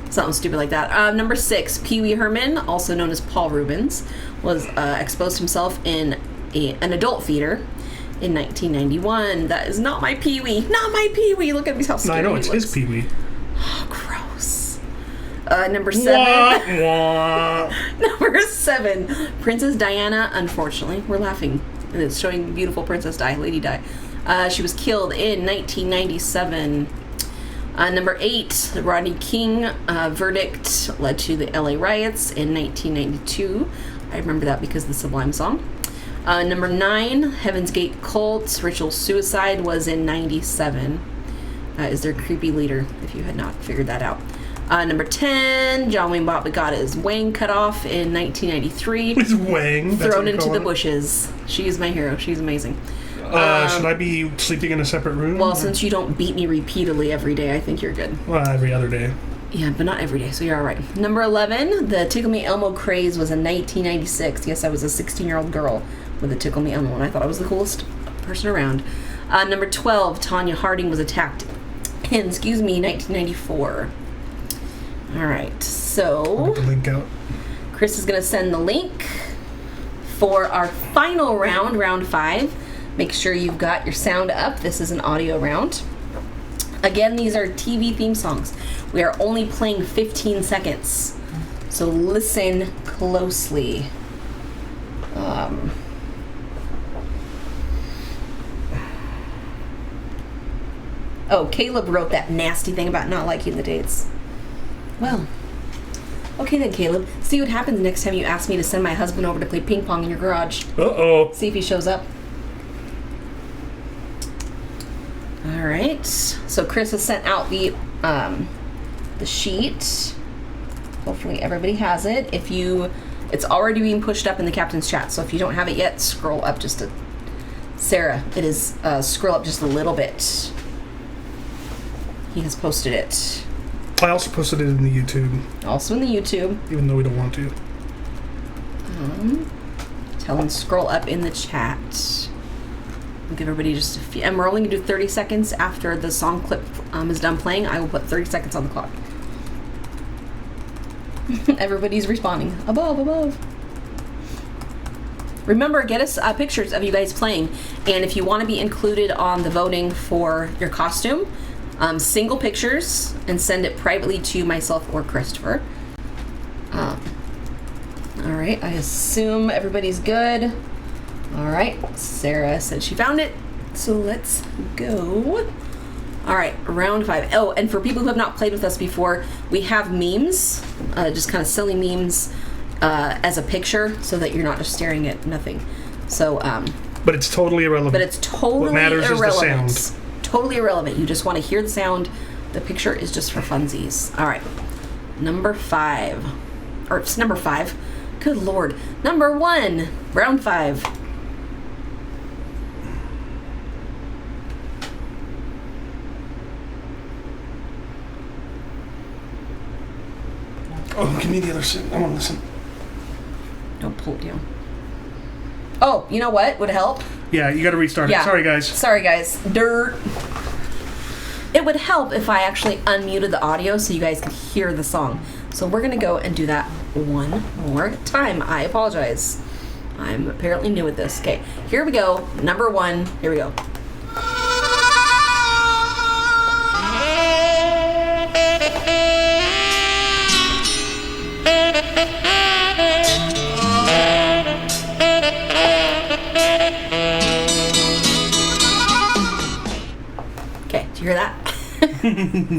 Something stupid like that. Number 6, Pee Wee Herman, also known as Paul Rubens, was exposed himself in an adult theater in 1991. That is not my Pee Wee. Not my Pee Wee. Look at me how skinny No, I know, he it's looks. his Pee Wee. Oh, gross. Number 7. Number 7, Princess Diana, unfortunately. We're laughing. It's showing beautiful Princess Di, Lady Di. She was killed in 1997. Number 8, the Rodney King verdict led to the LA riots in 1992. I remember that because of the Sublime song. Number 9, Heaven's Gate Cult ritual suicide was in 97. Is their creepy leader, if you had not figured that out. Number 10, John Wayne Bobbitt got his wang cut off in 1993. His wang? Thrown into the bushes. She is my hero. She's amazing. Should I be sleeping in a separate room? Well, since you don't beat me repeatedly every day, I think you're good. Well, every other day. Yeah, but not every day, so you're all right. Number 11, the Tickle Me Elmo craze was in 1996. Yes, I was a 16-year-old girl with a Tickle Me Elmo, and I thought I was the coolest person around. Number 12, Tonya Harding was attacked in, 1994. All right, so Get the link out. Chris is going to send the link for our final round, round 5. Make sure you've got your sound up. This is an audio round. Again, these are TV theme songs. We are only playing 15 seconds. So listen closely. Oh, Caleb wrote that nasty thing about not liking the dates. Well, okay then, Caleb. See what happens next time you ask me to send my husband over to play ping pong in your garage. Uh-oh. See if he shows up. All right. So Chris has sent out the sheet. Hopefully everybody has it. It's already being pushed up in the captain's chat. So if you don't have it yet, scroll up just a. Sarah, it is scroll up just a little bit. He has posted it. I also posted it in the YouTube. Also in the YouTube. Even though we don't want to. Tell him to scroll up in the chat. I'll give everybody just a few. And we're only going to do 30 seconds after the song clip is done playing. I will put 30 seconds on the clock. Everybody's responding. Above. Remember, get us pictures of you guys playing. And if you want to be included on the voting for your costume, single pictures and send it privately to myself or Christopher. All right, I assume everybody's good. All right, Sarah said she found it, so let's go. All right, round 5. Oh, and for people who have not played with us before, we have memes, just kind of silly memes as a picture, so that you're not just staring at nothing. So, But it's totally irrelevant. but it's totally What matters irrelevant. is the sound. Totally irrelevant. You just want to hear the sound. The picture is just for funsies. All right, number 5, or it's number 5. Good Lord, number 1, round 5. Oh, give me the other side. I want to listen. Don't pull it down. Oh, you know what would help? Yeah, you got to restart it. Sorry, guys. Sorry, guys. Dirt. It would help if I actually unmuted the audio so you guys could hear the song. So we're going to go and do that one more time. I apologize. I'm apparently new at this. Okay, here we go. Number 1. Here we go. Okay, did you hear that?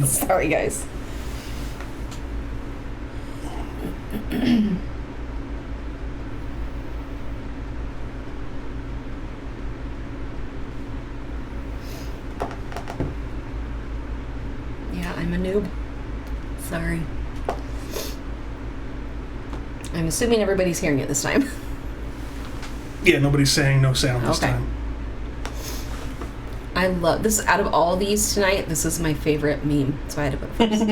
Sorry, guys. Yeah, I'm a noob. Sorry. I'm assuming everybody's hearing it this time. Yeah, nobody's saying no sound this Okay. time. I love this. Out of all these tonight, this is my favorite meme, so I had to put it first.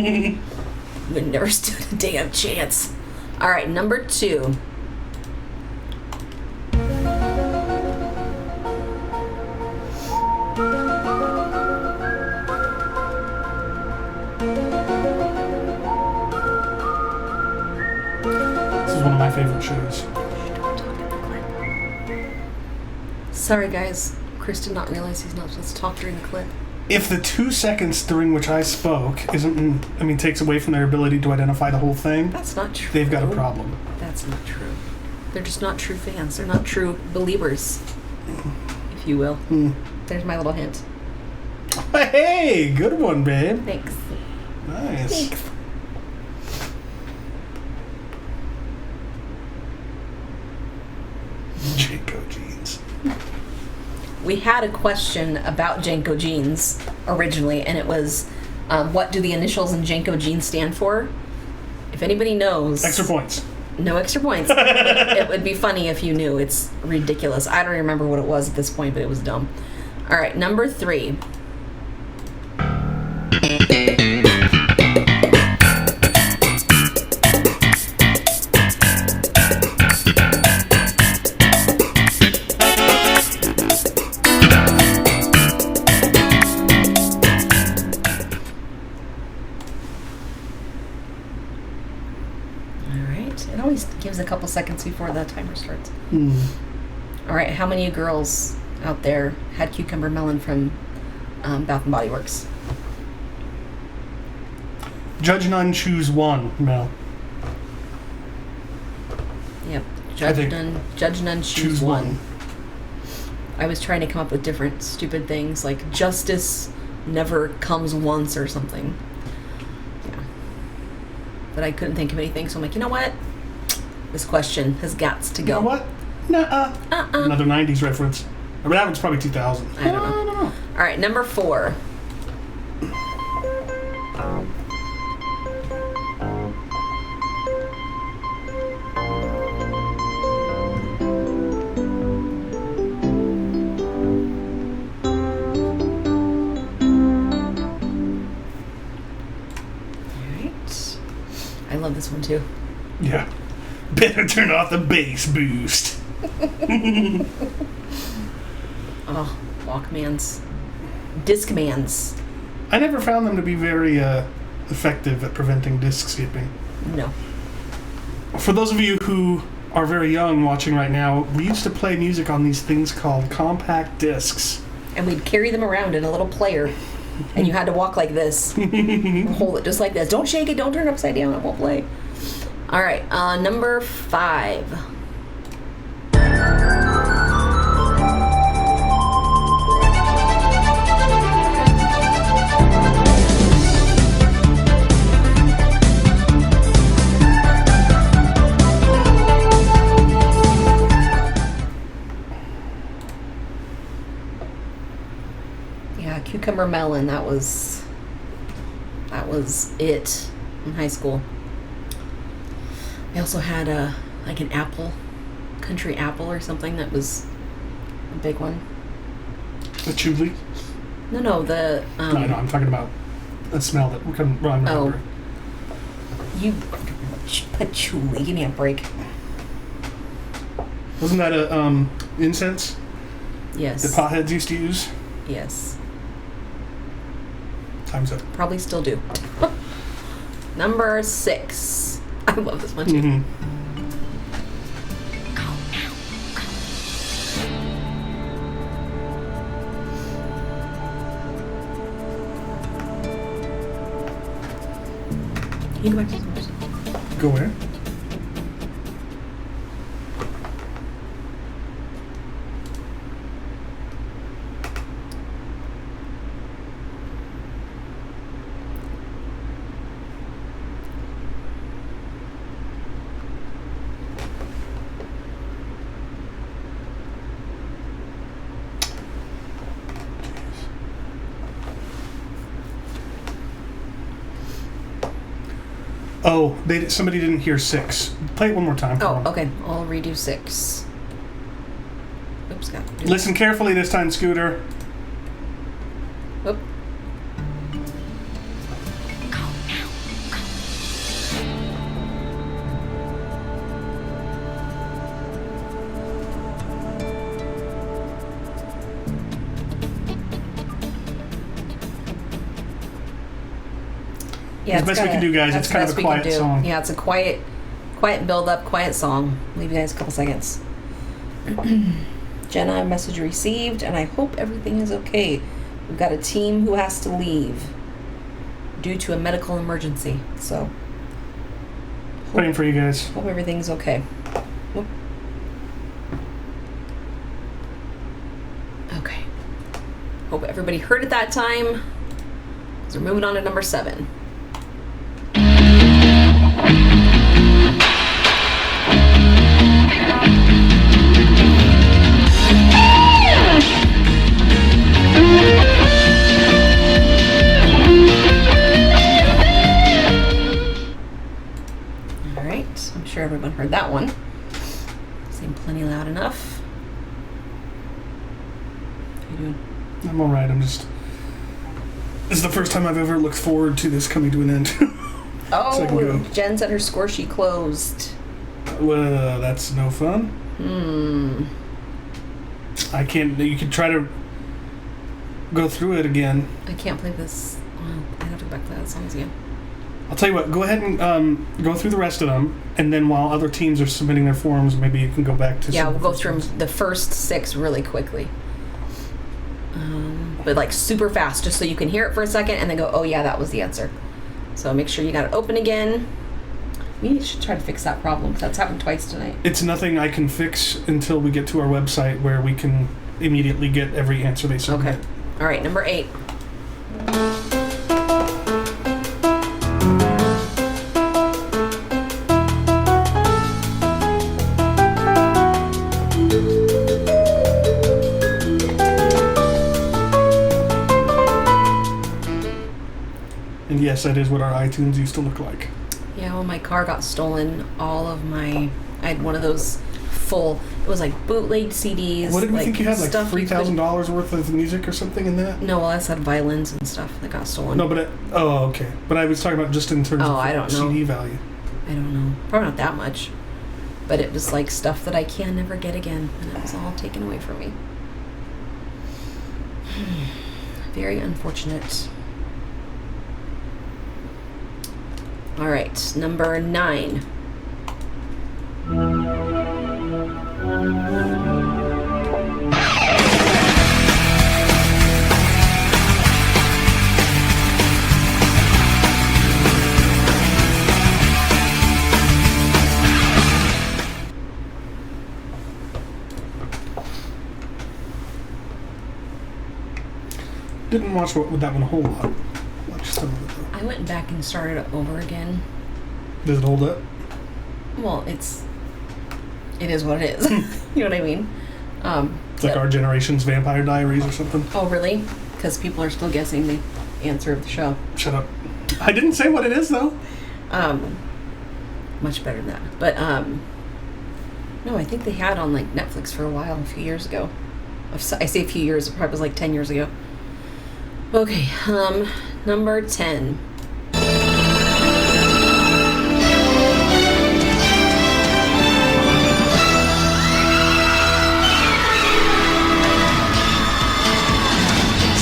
We never stood a damn chance. All right, number 2. This is one of my favorite shows. Sorry, guys. Chris did not realize he's not supposed to talk during the clip. If the 2 seconds during which I spoke takes away from their ability to identify the whole thing, That's not true. they've got a problem. That's not true. They're just not true fans. They're not true believers, if you will. There's my little hint. Hey, good one, babe. Thanks. Nice. Thanks. Janko jeans. We had a question about Janko jeans originally, and it was, what do the initials in Janko jeans stand for? If anybody knows... Extra points. No extra points. It would be funny if you knew. It's ridiculous. I don't remember what it was at this point, but it was dumb. All right, number 3. It always gives a couple seconds before the timer starts. All right, how many girls out there had cucumber melon from Bath and Body Works? Judge none, choose one, Mel. Yep. I think Judge none, choose one. I was trying to come up with different stupid things like justice never comes once or something. Yeah. But I couldn't think of anything, so I'm like, you know what? This question has got to go. You know what? Nuh-uh. Another 90s reference. I mean, that one's probably 2000. I don't know. All right, number 4. I love this one too. Yeah. Better turn off the bass boost. Oh, Walkmans. Discmans. I never found them to be very effective at preventing disc skipping. No. For those of you who are very young watching right now, we used to play music on these things called compact discs. And we'd carry them around in a little player. And you had to walk like this. Hold it just like this. Don't shake it. Don't turn it upside down. It won't play. All right, number 5. Yeah, cucumber melon. That was it in high school. I also had like an apple, country apple or something that was a big one. The chuli? No, the No, I'm talking about the smell that we couldn't remember. You patchouli. Give me a break. Wasn't that a incense Yes. that potheads used to use? Yes. Time's up. Probably still do. Number 6. I love this one too. Mm-hmm. Can you go back to the first? Go where? Oh, somebody didn't hear 6. Play it one more time. Oh, okay. I'll redo 6. Oops, got to do Listen carefully this time, Scooter. Oop. Yeah, As best we can do, guys. that's It's kind of best a we can quiet do. song. Yeah, it's a quiet build up, quiet song. Leave you guys a couple seconds. Jenna, message received, and I hope everything is okay. We've got a team who has to leave due to a medical emergency. So Praying for you guys. hope everything's okay. Whoop. Okay. Hope everybody heard it that time. So we're moving on to number 7. All right. I'm sure everyone heard that one. Seemed plenty loud enough. How you doing? I'm alright. This is the first time I've ever looked forward to this coming to an end. Oh, So I can go. Jen said her score sheet closed. Well, that's no fun. I can't. You could try to go through it again. I can't play this. Well, I have to go back to that songs again. I'll tell you what. Go ahead and go through the rest of them, and then while other teams are submitting their forms, maybe you can go back to. Yeah, some we'll of go the through ones. the first 6 really quickly. But like super fast, just so you can hear it for a second and then go, oh yeah, that was the answer. So make sure you got it open again. We should try to fix that problem, because that's happened twice tonight. It's nothing I can fix until we get to our website where we can immediately get every answer they submit. Okay. All right, number 8. And yes, that is what our iTunes used to look like. Yeah, when my car got stolen, I had one of those full, it was like bootleg CDs. What did we like think you had, like stuff you couldn't- $3,000 worth of music or something in that? No, well, I just had violins and stuff that got stolen. No, but okay. But I was talking about just in terms Oh, of I don't know. CD value. I don't know. Probably not that much. But it was like stuff that I can never get again. And it was all taken away from me. Very unfortunate. All right, number 9. didn't watch that one a whole lot. Watched some of it though. I went back and started it over again. Does it hold up? Well, it is what it is. You know what I mean? It's like our generation's Vampire Diaries or something. Oh, really? Because people are still guessing the answer of the show. Shut up. I didn't say what it is though. Much better than that. But no, I think they had on like Netflix for a while, a few years ago. I say a few years, it probably was like 10 years ago. Okay, number 10.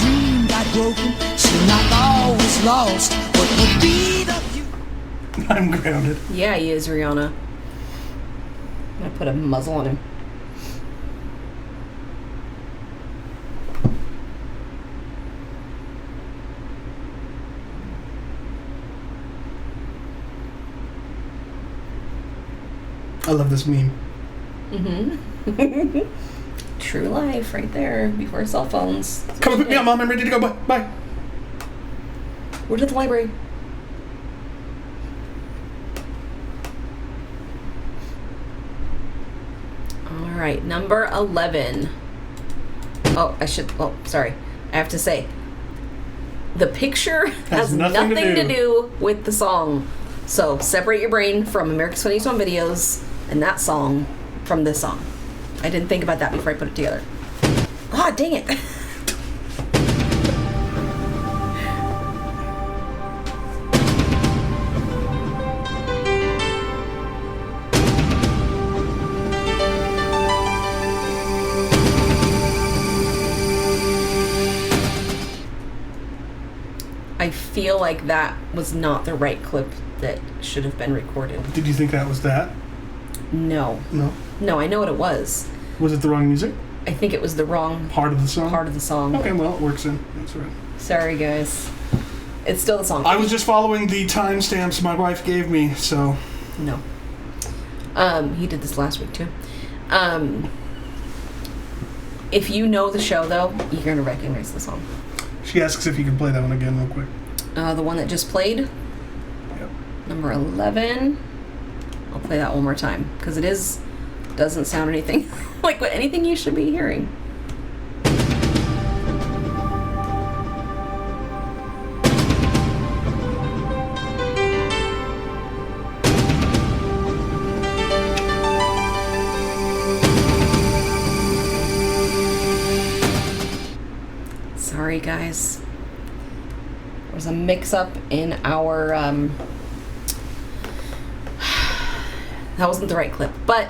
Dream got broken, seemed like all was lost. What would be the future? I'm grounded. Yeah, he is, Rihanna. I'm gonna put a muzzle on him. I love this meme. Mm-hmm. True life right there, before cell phones. Come and pick me up, Mom. I'm ready to go. Bye. Bye. We're to the library. Alright, number 11. Oh, sorry. I have to say, the picture has nothing to do with the song. So, separate your brain from America's Funniest Home Videos and that song from this song. I didn't think about that before I put it together. Ah, dang it. I feel like that was not the right clip that should have been recorded. Did you think that was that? No. No. No, I know what it was. Was it the wrong music? I think it was the wrong Part of the song? part of the song. Okay, well, it works in. That's right. Sorry, guys. It's still the song. I was just following the timestamps my wife gave me, so. No. He did this last week, too. If you know the show, though, you're going to recognize the song. She asks if you can play that one again real quick. The one that just played, Yep. number 11. I'll play that one more time, because doesn't sound anything like anything you should be hearing. Sorry, guys. There was a mix-up in our, that wasn't the right clip, but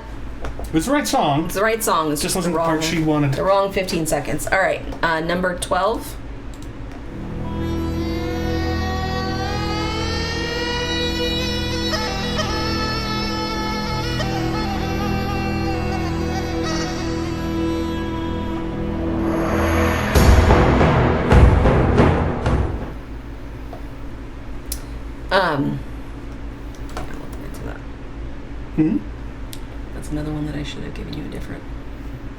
It was the right song. it's the right song. It's Just just wasn't the the wrong, part she wanted. the wrong 15 seconds. All right, number 12. I'll look into that. Hmm? That's another one that I should have given you a different.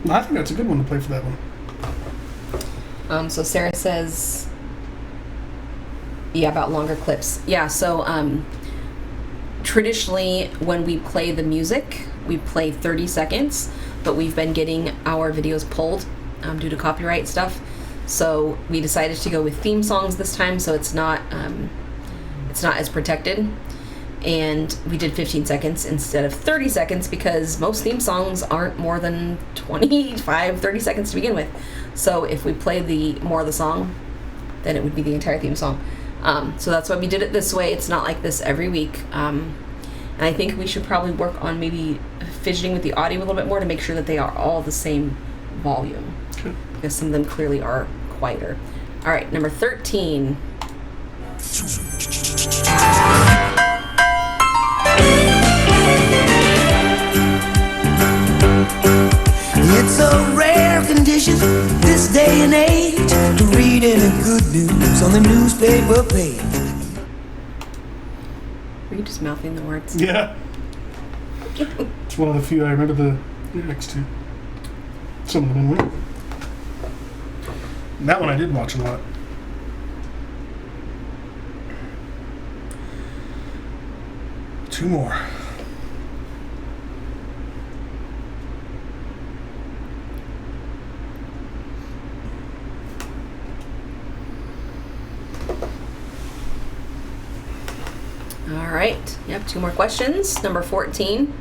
I think that's a good one to play for that one. So Sarah says, yeah, about longer clips. Yeah, so traditionally when we play the music, we play 30 seconds, but we've been getting our videos pulled due to copyright stuff. So we decided to go with theme songs this time, so it's not as protected. And we did 15 seconds instead of 30 seconds because most theme songs aren't more than 25, 30 seconds to begin with. So if we play more of the song, then it would be the entire theme song. So that's why we did it this way. It's not like this every week. And I think we should probably work on maybe fidgeting with the audio a little bit more to make sure that they are all the same volume. Okay. Because some of them clearly are quieter. All right, number 13. It's a rare condition this day and age to read any good news on the newspaper page. Were you just mouthing the words? Yeah. It's one of the few I remember the lyrics to. Some of them anyway. That one I did watch a lot. 2 more. All right. Yep, 2 more questions. Number 14.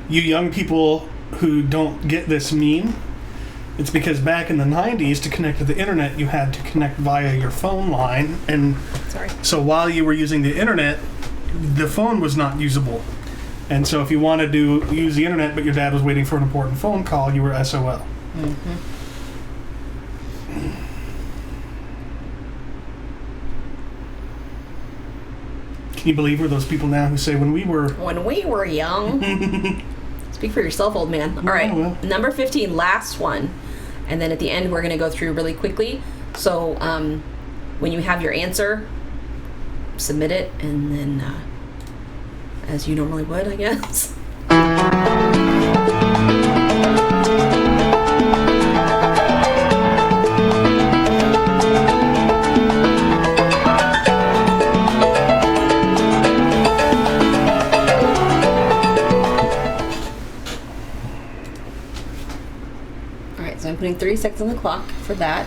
You young people who don't get this meme, it's because back in the 90s, to connect to the internet, you had to connect via your phone line. And Sorry. so while you were using the internet, the phone was not usable. And so if you wanted to use the internet, but your dad was waiting for an important phone call, you were SOL. Can you believe we're those people now who say when we were young. Speak for yourself, old man. All right. well. Number 15, last one. And then at the end, we're going to go through really quickly. So when you have your answer, submit it, and then as you normally would, I guess. So I'm putting 30 seconds on the clock for that.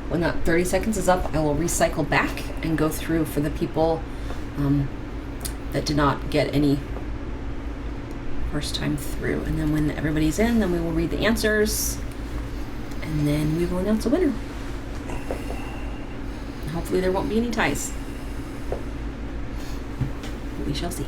When that 30 seconds is up, I will recycle back and go through for the people that did not get any first time through. And then when everybody's in, then we will read the answers, and then we will announce a winner. Hopefully there won't be any ties. But we shall see.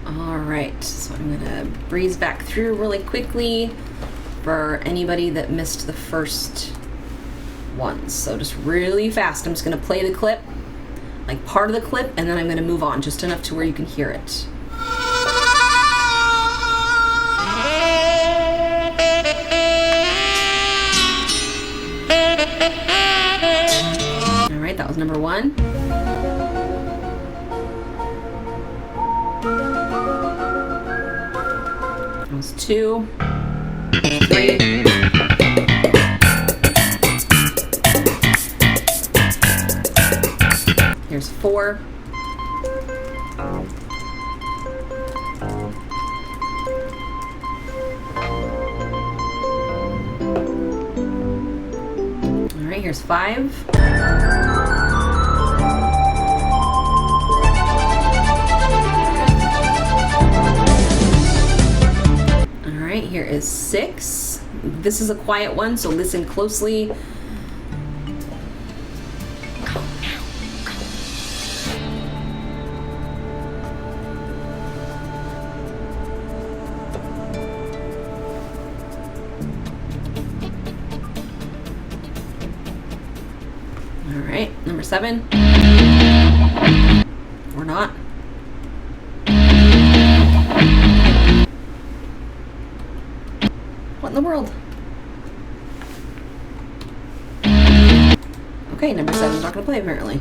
Alright, so I'm gonna breeze back through really quickly for anybody that missed the first ones. So just really fast, I'm just gonna play the clip, like part of the clip, and then I'm gonna move on just enough to where you can hear it. Alright, that was number 1. That was 2, 3. Here's 4. All right, here's 5. Here is 6. This is a quiet one, so listen closely. All right, number 7. Or not. What in the world? Okay, number 7's not gonna play apparently.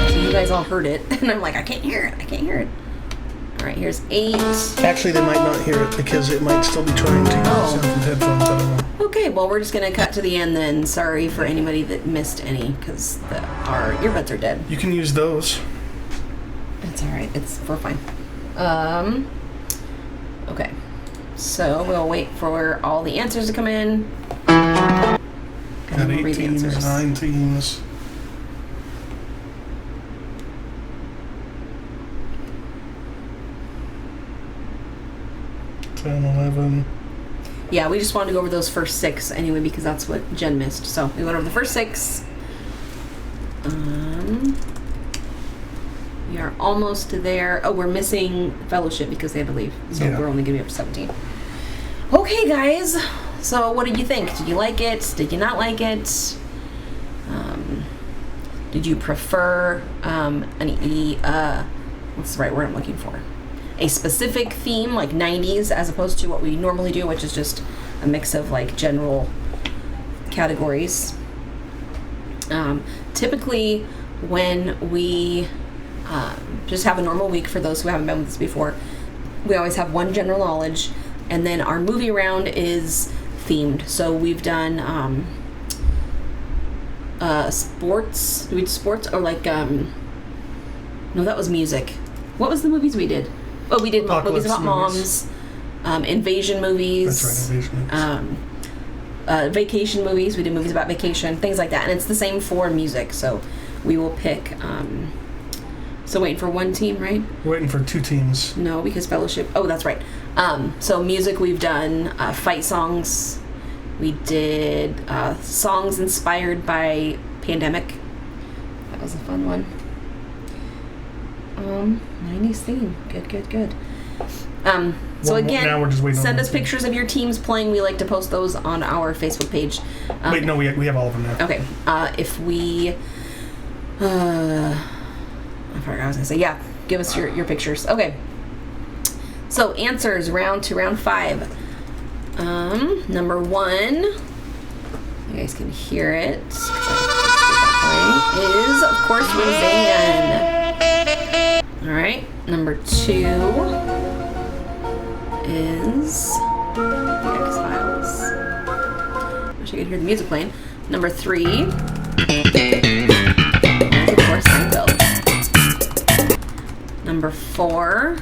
So you guys all heard it, and I'm like, I can't hear it. I can't hear it. All right, here's 8. Actually, they might not hear it because it might still be trying to sound from headphones. I don't know. Okay, well, we're just gonna cut to the end then. Sorry for anybody that missed any, because our earbuds are dead. You can use those. It's all right. We're fine. Okay. So we'll wait for all the answers to come in. And Got then we'll 8 read the teams, answers. 9 teams. Ten, 11. Yeah, we just wanted to go over those first 6 anyway because that's what Jen missed. So we went over the first 6. We are almost there. Oh, we're missing fellowship because they had to leave. So Yeah. we're only going to be up to 17. Okay, guys. So, what did you think? Did you like it? Did you not like it? Did you prefer what's the right word I'm looking for? A specific theme, like 90s, as opposed to what we normally do, which is just a mix of like general categories. Typically, when we just have a normal week, for those who haven't been with us before, we always have one general knowledge, and then our movie round is themed. So we've done sports. Did we do sports or like no, that was music. What was the movies we did? Oh, we did movies about moms, invasion movies. That's right, invasion movies. Vacation movies. We did movies about vacation, things like that. And it's the same for music. So we will pick. So waiting for one team, right? We're waiting for 2 teams. No, because fellowship. Oh, that's right. So music, we've done fight songs. We did songs inspired by pandemic. That was a fun one. 90s theme. Good. So again, now we're just waiting send on us pictures of your teams playing. We like to post those on our Facebook page. Wait, no, we have all of them now. Okay. If we... I forgot what I was going to say. Yeah, give us your pictures. Okay. So, answers, round 5. Number 1, you guys can hear it, is, of course, Roseanne. Alright, number 2 is The X-Files. Wish I could hear the music playing. Number 3 is, of course, Seinfeld. Number 4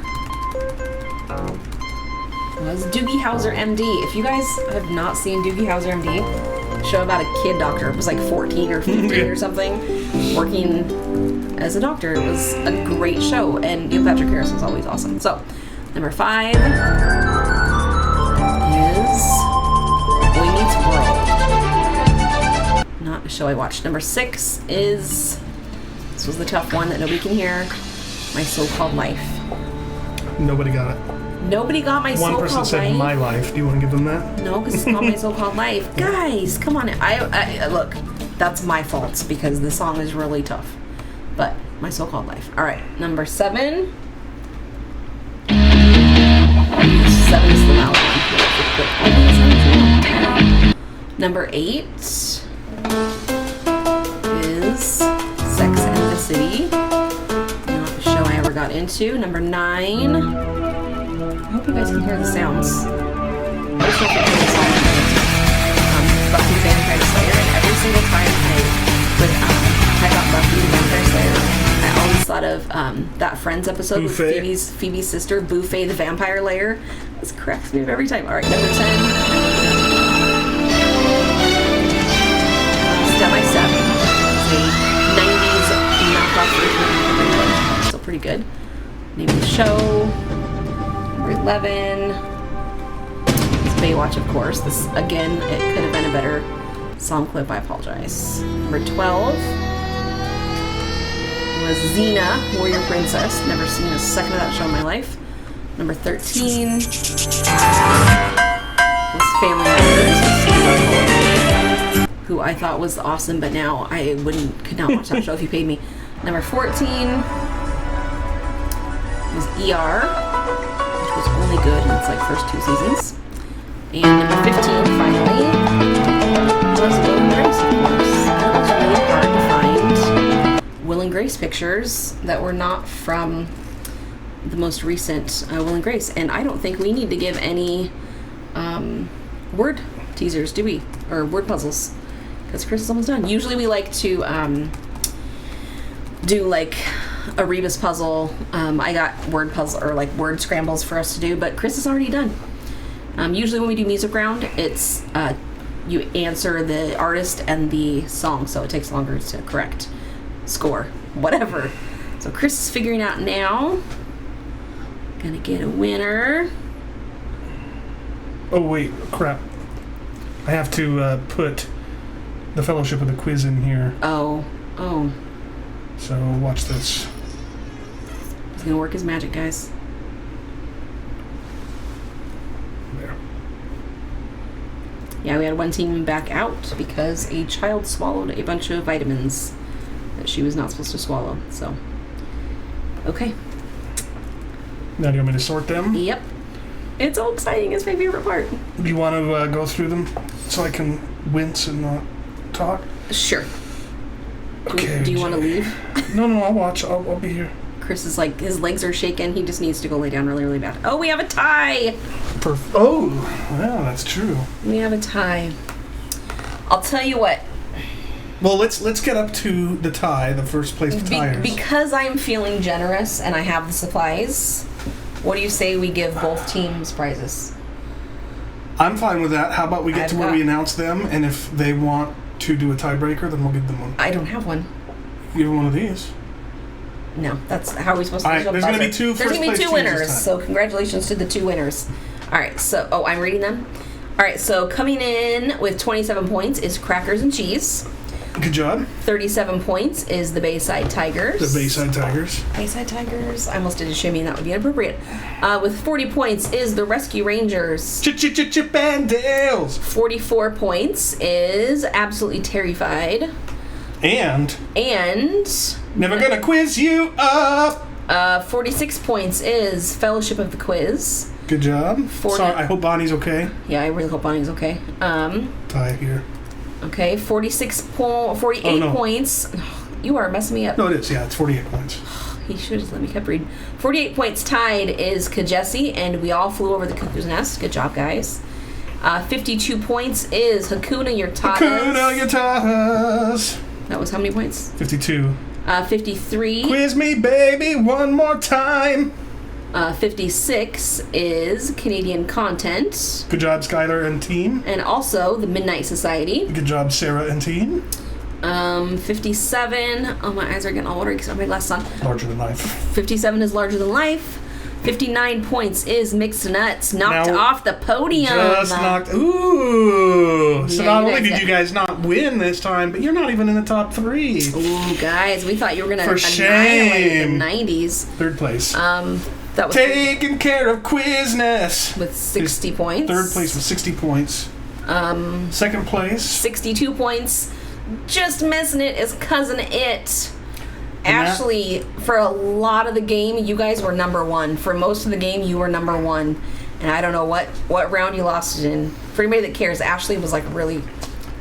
was Doogie Howser MD. If you guys have not seen Doogie Howser MD, show about a kid doctor. It was like 14 or 15 or something, working as a doctor. It was a great show, and Neil Patrick Harris was always awesome. So, number 5 is Boy Meets World. Not a show I watched. Number 6 is, this was the tough one that nobody can hear, My So-Called Life. Nobody got it. Nobody got My So-Called Life. One person said My Life. Do you want to give them that? No, because it's called My So-Called Life. Guys, come on. I look, that's my fault because the song is really tough. But My So-Called Life. All right, number 7. 7 is the loud one. Number 8 is Sex and the City. Not a show I ever got into. Number 9. I hope you guys can hear the sounds. I just want to hear the sounds. Buffy the Vampire Slayer, and every single time I would type out Buffy the Vampire Slayer, I always thought of that Friends episode Buffet. with Phoebe's sister, Buffet the Vampire Layer. This cracks me up every time. Alright, number 10. Step by Step. It's a 90s knockoff version of the Vampire. Still pretty good. Name of the show. Number 11 is Baywatch, of course. This, again, it could have been a better song clip. I apologize. Number 12 was Xena, Warrior Princess. Never seen a second of that show in my life. Number 13 was Family Matters, who I thought was awesome, but now I could not watch that show if you paid me. Number 14 was ER. Was only good in its like first 2 seasons. And number 15 finally was Will and Grace, of course. It was really hard to find Will and Grace pictures that were not from the most recent Will and Grace, and I don't think we need to give any word teasers, do we? Or word puzzles, because Chris is almost done. Usually we like to do like a Rebus puzzle. I got word puzzle or like word scrambles for us to do, but Chris is already done. Usually when we do music round, it's you answer the artist and the song, so it takes longer to correct score, whatever. So Chris is figuring out now. Gonna get a winner. Oh wait, crap! I have to put the Fellowship of the Quiz in here. Oh. So watch this. He's gonna work his magic, guys. There. Yeah, we had one team back out because a child swallowed a bunch of vitamins that she was not supposed to swallow. So, okay. Now do you want me to sort them? Yep. It's so exciting. It's my favorite part. Do you want to go through them so I can wince and not talk? Sure. Okay. Do you want to leave? No, I'll watch. I'll be here. Chris is like, his legs are shaking. He just needs to go lay down really, really bad. Oh, we have a tie. Oh, yeah, that's true. We have a tie. I'll tell you what. Well, let's get up to the tie, the first place tires. Because I'm feeling generous and I have the supplies, what do you say we give both teams prizes? I'm fine with that. How about we get to where we announce them, and if they want to do a tiebreaker, then we'll give them one. I don't have one. Give them one of these. No, that's how are we supposed to do it? There's going to be two There's first going to place be teams two winners, this time. so congratulations to the two winners. All right, so, I'm reading them. All right, so coming in with 27 points is Crackers and Cheese. Good job. 37 points is the Bayside Tigers. The Bayside Tigers. Bayside Tigers. I almost did a shimmy, and that would be inappropriate. With 40 points is the Rescue Rangers. Chip and Dales. 44 points is Absolutely Terrified. And Never Gonna Quiz You Up. 46 points is Fellowship of the Quiz. Good job. Sorry, I hope Bonnie's okay. Yeah, I really hope Bonnie's okay. Tie here. Okay, 48 points. You are messing me up. No, it is. Yeah, it's 48 points. He should have let me keep reading. 48 points tied is Kajessi, and We All Flew Over the Cuckoo's Nest. Good job, guys. 52 points is Hakuna Yurtadas. Hakuna Yurtadas. That was how many points? 52. 53. Quiz me, baby, one more time. 56 is Canadian Content. Good job, Skylar and team. And also the Midnight Society. Good job, Sarah and team. 57. Oh, my eyes are getting all watery because I have my glasses on. Larger than life. 57 is Larger Than Life. 59 points is Mixed Nuts. Knocked Now, off the podium. Just knocked. Ooh. So Yeah, not you only guys did you guys not win this time, but you're not even in the top 3. Ooh, guys, we thought you were going to For annihilate shame. the 90s. Third place. That was Taking care of Quizness. with 60 points. Third place with 60 points. Second place. 62 points. Just missing it is Cousin It. And Ashley, for a lot of the game, you guys were number 1. For most of the game, you were number 1. And I don't know what round you lost it in. For anybody that cares, Ashley was like really,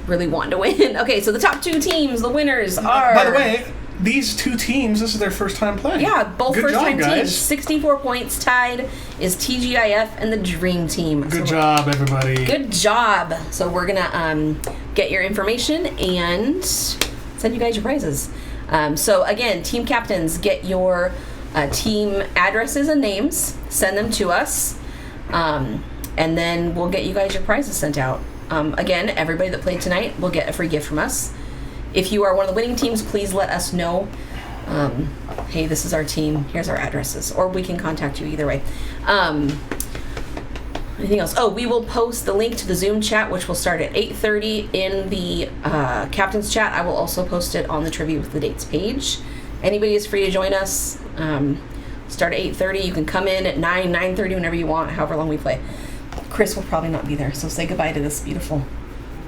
really wanting to win. Okay, so the top 2 teams, the winners are... By the way, these 2 teams, this is their first time playing. Yeah, both Good first-time job, guys. teams. 64 points tied is TGIF and the Dream Team. Good job, everybody. Good job. So we're going to get your information and send you guys your prizes. So again, team captains, get your team addresses and names, send them to us, and then we'll get you guys your prizes sent out. Again, everybody that played tonight will get a free gift from us. If you are one of the winning teams, please let us know. Hey, this is our team. Here's our addresses. Or we can contact you either way. Anything else? Oh, we will post the link to the Zoom chat, which will start at 8:30 in the captain's chat. I will also post it on the Trivia with the Dates page. Anybody is free to join us. Start at 8:30. You can come in at 9:30, whenever you want, however long we play. Chris will probably not be there, so say goodbye to this beautiful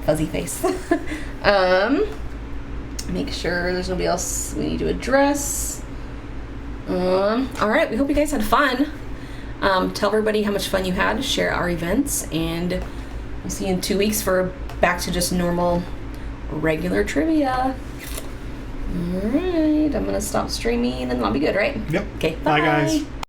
fuzzy face. Make sure there's nobody else we need to address. All right, we hope you guys had fun. Tell everybody how much fun you had. Share our events, and we'll see you in 2 weeks for back to just normal, regular trivia. All right, I'm gonna stop streaming, and then I'll be good, right? Yep. Okay. Bye, guys.